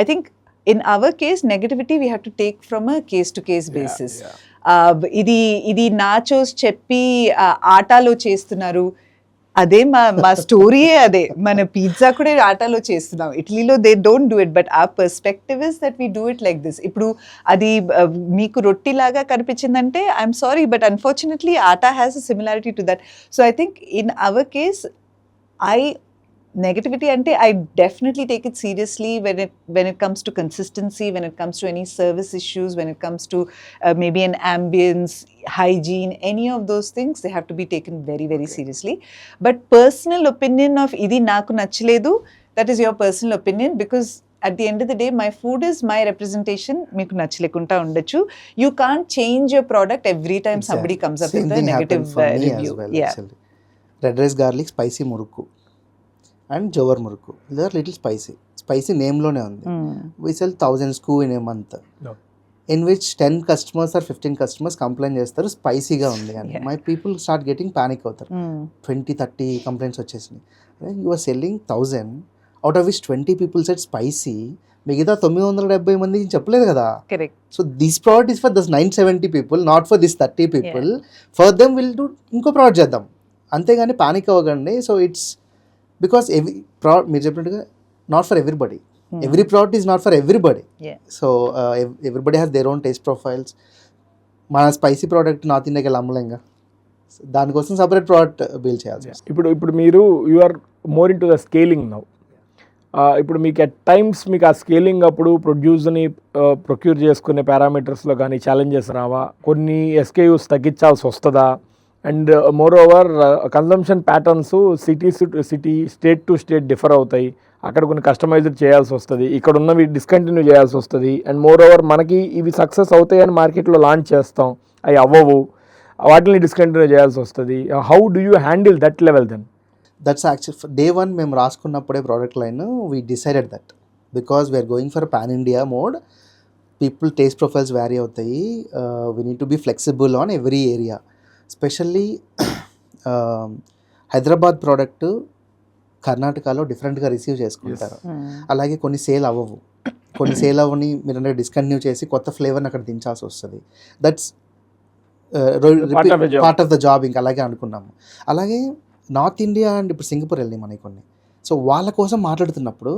I think in our case, negativity we have to take from a case to case basis. yeah. ఇది nachos చెప్పి ఆటాలో చేస్తున్నారు, అదే మా స్టోరీయే అదే. మన pizza కూడా ఆటాలో చేస్తున్నాం, ఇటలీలో they don't do it, but uh perspective is that we do it like this. ఇప్పుడు అది మీకు రొట్టి లాగా కనిపించిందంటే I'm sorry, but unfortunately atta has a similarity to that. So I think in our case negativity ante I definitely take it seriously when it comes to consistency, when it comes to any service issues, when it comes to maybe an ambience, hygiene, any of those things, they have to be taken very very seriously. But personal opinion of idi naku nachaledu, that is your personal opinion, because at the end of the day my food is my representation. Meeku nachalekunta undachu, you can't change your product every time somebody comes up with a negative review. Actually. Red rice garlic spicy murukku and jowar murukku, they are little spicy name lone undi. We sell 1000 SKU in a month, in which 10 customers or 15 customers complain చేస్తారు spicy గా ఉంది అని. My people start getting panic అవుతారు. 20-30 complaints వచ్చేసినాయి. You are selling 1000, out of which 20 people set spicy, మిగతా 970 మందికి చెప్పలేదు కదా. Correct. So this product is for this 970 people, not for this 30 people. For them will do ఇంకో product చేద్దాం, అంతేగాని panic అవ్వకండి. So it's because every product మీరు చెప్పినట్టుగా not for everybody, every product is not for everybody. So everybody has their own taste profiles. మన spicy product north ఇండియాకి వెళ్ళి అమ్మలేంగా, దానికోసం సపరేట్ ప్రోడక్ట్ బిల్డ్ చేయాల్సి వస్తుంది. ఇప్పుడు మీరు you are more into the scaling now. ఇప్పుడు మీకు అట్ టైమ్స్ మీకు ఆ స్కేలింగ్ అప్పుడు ప్రొడ్యూస్ని ప్రొక్యూర్ చేసుకునే పారామీటర్స్లో కానీ ఛాలెంజెస్ రావా? కొన్ని ఎస్కేయూస్ తగ్గించాల్సి వస్తుందా? And more over consumption patterns city, state to state differ అవుతాయి. అక్కడ కొన్ని కస్టమైజ్డ్ చేయాల్సి వస్తుంది, ఇక్కడ ఉన్నవి డిస్కంటిన్యూ చేయాల్సి వస్తుంది. అండ్ మోర్ ఓవర్ మనకి ఇవి సక్సెస్ అవుతాయని మార్కెట్లో లాంచ్ చేస్తాం, అవి అవ్వవు, వాటిని డిస్కంటిన్యూ చేయాల్సి వస్తుంది. How do you handle that level then? That's actual day one మేము రాసుకున్నప్పుడే product line we decided that because we're going for pan India mode. People taste profiles vary అవుతాయి. We need to be flexible on every area. Specially Hyderabad product కర్ణాటకలో డిఫరెంట్గా receive చేసుకుంటారు. అలాగే కొన్ని sale అవ్వవు, కొన్ని సేల్ అవ్వని మీరు డిస్కంటిన్యూ చేసి కొత్త ఫ్లేవర్ని అక్కడ దించాల్సి వస్తుంది. That's part of the job. ఇంకా అలాగే అనుకున్నాము. అలాగే నార్త్ ఇండియా అండ్ ఇప్పుడు సింగపూర్ వెళ్ళి మనకి కొన్ని, సో వాళ్ళ కోసం మాట్లాడుతున్నప్పుడు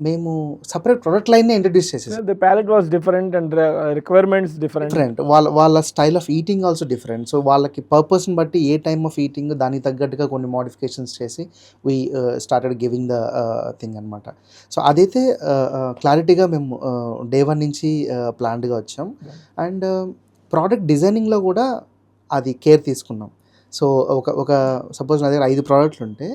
మేము సపరేట్ ప్రొడక్ట్ లైన్నే ఇంట్రడ్యూస్ చేసేసాం. The palette was different and requirements different. వాళ్ళ style of eating also different. So వాళ్ళకి పర్పస్ని బట్టి ఏ టైమ్ ఆఫ్ ఈటింగ్ దానికి తగ్గట్టుగా కొన్ని మోడిఫికేషన్స్ చేసి we started giving the thing అనమాట. సో అదైతే క్లారిటీగా మేము డే వన్ నుంచి ప్లాన్డ్గా వచ్చాం. అండ్ ప్రోడక్ట్ డిజైనింగ్లో కూడా అది కేర్ తీసుకున్నాం. సో ఒక సపోజ్ నా దగ్గర 5 ప్రోడక్ట్లు ఉంటే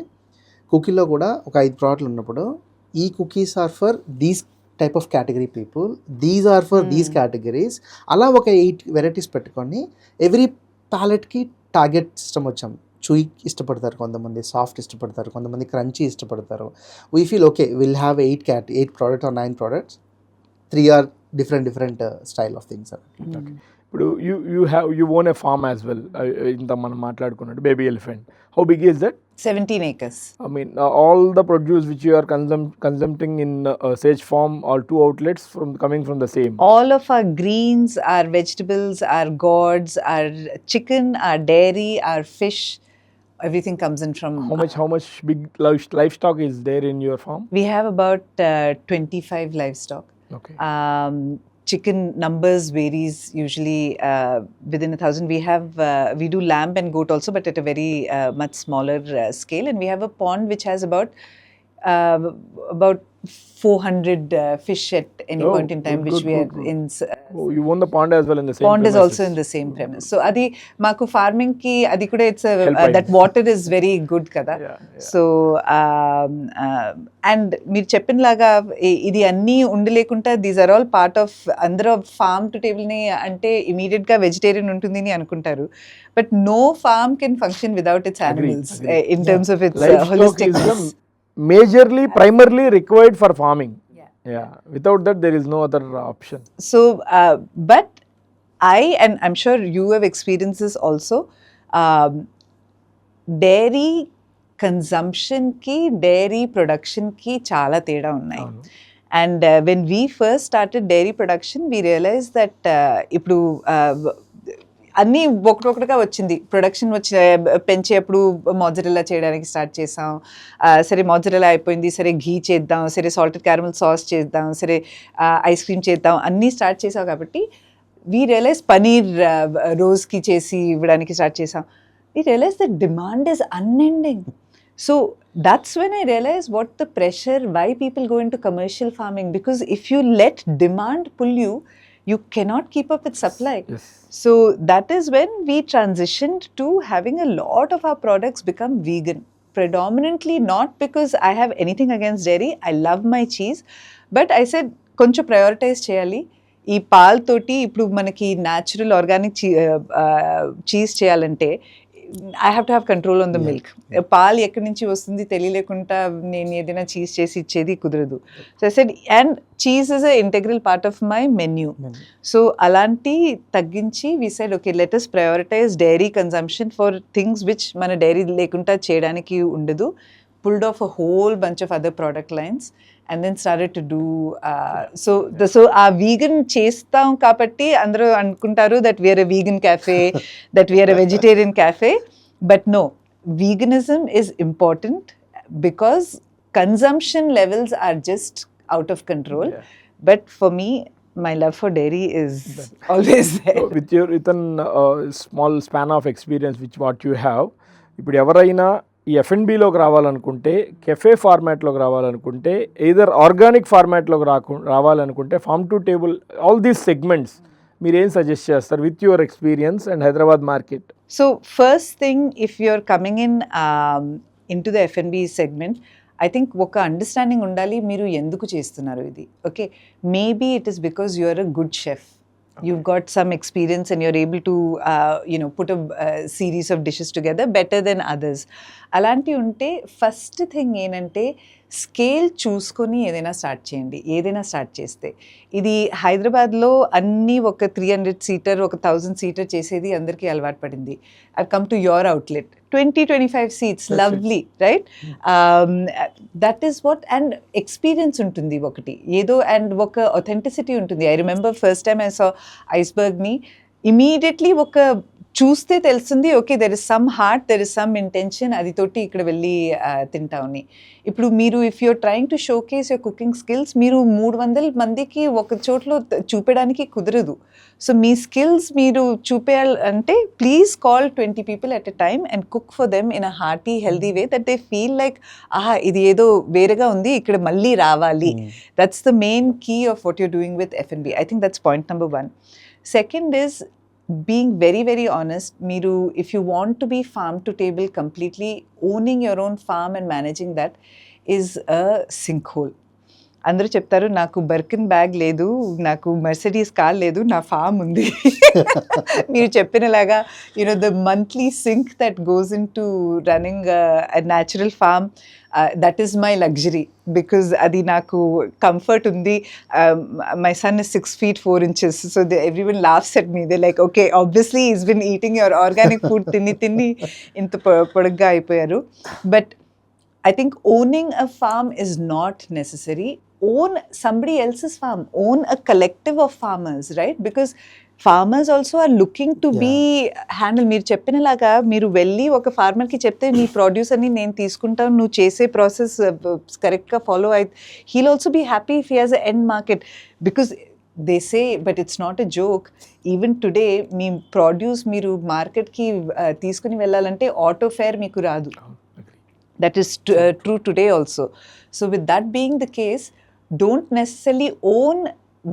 కుకీలో కూడా ఒక 5 ప్రోడక్ట్లు ఉన్నప్పుడు ఈ cookies are for these type of category people, these are for these categories, అలా ఒక 8 వెరైటీస్ పెట్టుకొని ఎవ్రీ ప్యాలెట్కి టార్గెట్ సిస్టమ్ వచ్చాం. చూయి ఇష్టపడతారు కొంతమంది, సాఫ్ట్ ఇష్టపడతారు కొంతమంది, క్రంచీ ఇష్టపడతారు. We feel okay will have 8 product or 9 products, 3 or different style of things. ఇప్పుడు you own a farm as well. ఇంత మనం మాట్లాడుకున్నట్టు baby elephant, how big is that? 17 acres. I mean, all the produce which you are consuming in Sage Farm are 2 outlets coming from the same. All of our greens, our vegetables, our gourds, our chicken, our dairy, our fish, everything comes in from. How much big livestock is there in your farm? We have about 25 livestock. Okay. Chicken numbers varies usually within 1,000. We do lamb and goat also, but at a very much smaller scale. And we have a pond which has about 400 fish at any point in time, which we are in. You own the pond as well in the same. Pond premises. is also in the same premise. So adi maku farming ki adi kuda it's that water is very good kada. Yeah. So and meer cheppin laga idi anni undalekunta, these are all part of andra farm to table ni ante immediate ga vegetarian untundi ni anukuntaru, but no farm can function without its animals. Agreed. In terms of its holistic. Majorly, primarily required for farming. Yeah. Without that, there is no other option. So, but and I'm sure you have experienced this also, dairy consumption ki, dairy production ki chala teda unnai. And when we first started dairy production, we realized that ఇప్పుడు అన్నీ ఒకటొకటిగా వచ్చింది production పెంచేప్పుడు mozzarella చేయడానికి start చేసాం. సరే mozzarella అయిపోయింది, సరే ఘీ చేద్దాం, సరే సాల్టెడ్ క్యారమల్ సాస్ చేద్దాం, సరే ఐస్ క్రీమ్ చేద్దాం, అన్నీ స్టార్ట్ చేసాం. కాబట్టి వీ రియలైజ్ పనీర్ రోజుకి చేసి ఇవ్వడానికి స్టార్ట్ చేసాం. We realise the demand is unending. So that's when I realized what the pressure, why people go into commercial farming, because if you let demand pull you, you cannot keep up with supply. Yes. So that is when we transitioned to having a lot of our products become vegan. Predominantly not because I have anything against dairy. I love my cheese. But I said, కొంచెం prioritise చేయాలి. ఈ పాలతోటి ఇప్పుడు మనకి natural organic cheese చేయాలంటే I have to have control on the milk. పాలు ఎక్కడి నుంచి వస్తుంది తెలియలేకుండా నేను ఏదైనా చీజ్ చేసి ఇచ్చేది కుదరదు. So I said, and cheese is an integral part of my menu. So అలాంటి తగ్గించి we said, okay, let us prioritize dairy consumption for things which మన డైరీ లేకుండా చేయడానికి ఉండదు. Pulled off a whole bunch of other product lines and then started to do so ఆ vegan చేస్తాం కాబట్టి అందరూ అనుకుంటారు that we are a vegan cafe, that we are a vegetarian cafe, but no, veganism is important because consumption levels are just out of control. But for me, my love for dairy is always there. with a small span of experience which what you have, ఇప్పుడు ఎవరైనా ఈ F&Bలోకి రావాలనుకుంటే, cafe ఫార్మాట్లోకి రావాలనుకుంటే, either organic ఫార్మాట్లోకి రావాలనుకుంటే, farm to table, all these segments మీరు ఏం suggest చేస్తారు with your experience and Hyderabad market? So first thing, if you're coming in into the F&B segment, I think ఒక అండర్స్టాండింగ్ ఉండాలి మీరు ఎందుకు చేస్తున్నారు ఇది. Okay, maybe it is because you are a good chef. You've got some experience and you're able to, put a series of dishes together better than others. అలాంటి ఉంటే first thing ఏంటంటే scale చూసుకొని ఏదైనా స్టార్ట్ చేయండి. ఏదైనా start చేస్తే ఇది హైదరాబాద్లో అన్నీ ఒక 300 సీటర్, ఒక 1000 సీటర్ చేసేది అందరికీ అలవాటు పడింది. I come to your outlet 20-25 seats, lovely, right? That is what, and experience ఉంటుంది ఒకటి ఏదో, అండ్ ఒక authenticity ఉంటుంది. I remember first time I saw iceberg ni, immediately ఒక చూస్తే తెలుస్తుంది, okay there is some heart, there is some intention, అది తోటి ఇక్కడ వెళ్ళి తింటామని. ఇప్పుడు మీరు if you're trying to show case your cooking skills, మీరు 300 మందికి ఒక చోట్లో చూపడానికి కుదరదు. సో మీ స్కిల్స్ మీరు చూపేయాలంటే please call 20 people at a time and cook for them in a hearty, healthy way that they feel like, ఆహా ఇది ఏదో వేరేగా ఉంది, ఇక్కడ మళ్ళీ రావాలి. That's the main key of what you're doing with F&B. I think that's point number 1. Second is being very, very honest. Meeru, if you want to be farm to table completely, owning your own farm and managing that is a sinkhole. అందరూ చెప్తారు నాకు బర్కిన్ bag లేదు, నాకు Mercedes car లేదు, నా farm ఉంది. మీరు చెప్పినలాగా the monthly sink that goes into running natural farm, that is my luxury because అది నాకు కంఫర్ట్ ఉంది. My son is 6 feet 4 inches, so everyone laughs at me. They like, okay obviously is been eating your organic food, తిని ఇంత పొడుగ్గా అయిపోయారు. బట్ I think owning a farm is not necessary. Own somebody else's farm. Own a collective of farmers, right? Because farmers also are looking to be handled. మీరు చెప్పినలాగా మీరు వెళ్ళి ఒక ఫార్మర్కి చెప్తే నీ ప్రొడ్యూస్ అని నేను తీసుకుంటాను, నువ్వు చేసే ప్రాసెస్ కరెక్ట్గా ఫాలో అయి, he'll also be happy if he has a end market. Because they say, but it's not a joke, even today మీ ప్రొడ్యూస్ మీరు మార్కెట్కి తీసుకుని వెళ్ళాలంటే ఆటో ఫేర్ మీకు రాదు. That is true today also. So with that being the case, don't necessarily own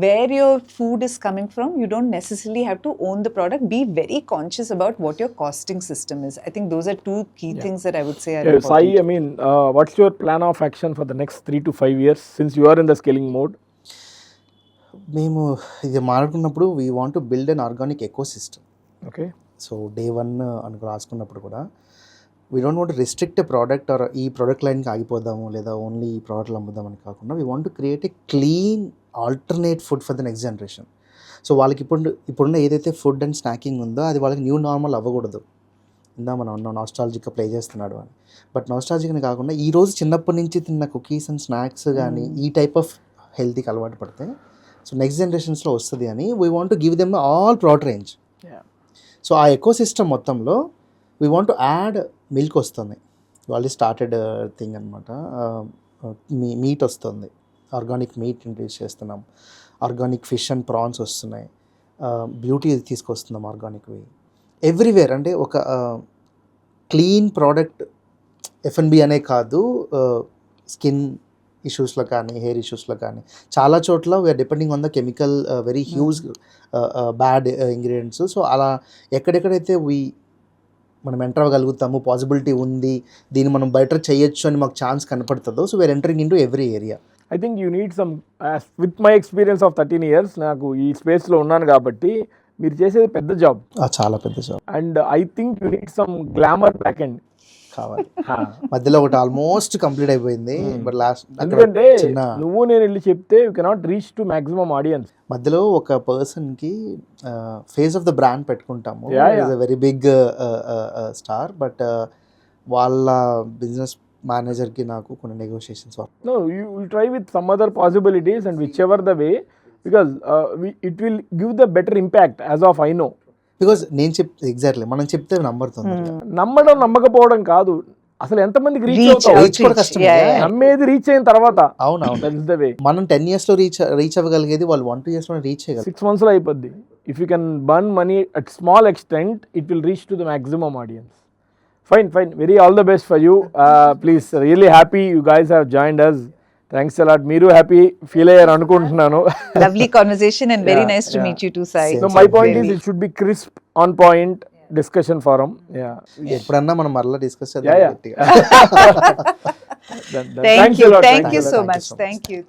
where your food is coming from. You don't necessarily have to own the product. Be very conscious about what your costing system is. I think those are 2 key things that I would say are important. I mean, what's your plan of action for the next 3 to 5 years since you are in the scaling mode? మేము ఇది మాట్లాడుకున్నప్పుడు we want to build an organic eco system. Okay, so day 1 అని రాసుకున్నప్పుడు కూడా we don't want restrict a product or ఈ product లైన్కి ఆగిపోదాము లేదా only ఈ ప్రోడక్ట్లు అమ్ముదామని కాకుండా we want to create a clean alternate food for the next generation. So వాళ్ళకి ఇప్పుడున్న ఏదైతే ఫుడ్ అండ్ స్నాకింగ్ ఉందో అది వాళ్ళకి న్యూ నార్మల్ అవ్వకూడదు. ఇందా మనం అన్నాం నాస్టాలజిక్గా ప్లే చేస్తున్నాడు అని, బట్ నాస్టాలజిక్ అని కాకుండా ఈరోజు చిన్నప్పటి నుంచి తిన్న కుకీస్ అండ్ స్నాక్స్ కానీ ఈ టైప్ ఆఫ్ హెల్తీకి అలవాటు పడితే సో నెక్స్ట్ జనరేషన్స్లో వస్తుంది అని we want to give them all product range. So ఆ ఎకో సిస్టమ్ మొత్తంలో we want to add milk వస్తుంది, ఆల్రెడీ స్టార్టెడ్ థింగ్ అనమాట. మీట్ వస్తుంది, ఆర్గానిక్ మీట్ ఇంట్రడ్యూస్ చేస్తున్నాం, ఆర్గానిక్ ఫిష్ అండ్ ప్రాన్స్ వస్తున్నాయి, బ్యూటీ తీసుకొస్తున్నాం ఆర్గానిక్వి ఎవ్రీవేర్. అంటే ఒక క్లీన్ ప్రోడక్ట్ F&B అనే కాదు, స్కిన్ ఇష్యూస్లో కానీ హెయిర్ ఇష్యూస్లో కానీ చాలా చోట్ల we're depending on the chemical very huge bad ingredients. So అలా ఎక్కడెక్కడైతే మనం ఎంటర్ అవ్వగలుగుతాము, పాసిబిలిటీ ఉంది, దీన్ని మనం బెటర్ చేయొచ్చు అని మాకు ఛాన్స్ కనపడుతుందో, so we're entering into every area. I think you need some, with my experience of 13 years నాకు ఈ స్పేస్లో ఉన్నాను కాబట్టి మీరు చేసేది పెద్ద జాబ్, చాలా పెద్ద job. And I think you need some glamour back end కావాలి. మధ్యలో ఒకటి ఆల్మోస్ట్ కంప్లీట్ అయిపోయింది, బట్ లాస్ట్ ఎందుకంటే నువ్వు నేను వెళ్ళి చెప్తే you cannot reach to maximum audience. మధ్యలో ఒక పర్సన్కి ఫేస్ ఆఫ్ ద బ్రాండ్ పెట్టుకుంటాము, is a very big star, but వాళ్ళ బిజినెస్ మేనేజర్కి నాకు కొన్ని negotiations. No, you will try with some other possibilities and whichever the way, because it will give the better impact as of I know. Because నేను exactly మనం చెప్తే నమ్మడుతుంది. నమ్మడం నమ్మకపోవడం కాదు, అసలు ఎంతమందికి రీచ్ అవుతావు, రీచ్ కూడా కష్టం. నమ్మేది రీచ్ అయిన తర్వాత. అవునవును, దట్ ఇస్ ద వే. మనం 10 years లో రీచ్ అవ్వగలిగేది వాళ్ళు 1-2 years లో రీచ్ చేయగలరు. 6 months లో అయిపోద్ది. If you can burn money at small extent, it will reach to the maximum audience. Fine. Very all the best for you. Please, really happy you guys have joined us. Thanks a lot. Meeru happy feel ayyaru anukuntunnanu. Lovely conversation and very nice to meet you too, Sai. No, my point is it should be crisp, on point discussion forum. Yeah. ఎప్పుడన్నా మనం మరలా discuss చేద్దాం. Yeah. Thank you so much. Thank you.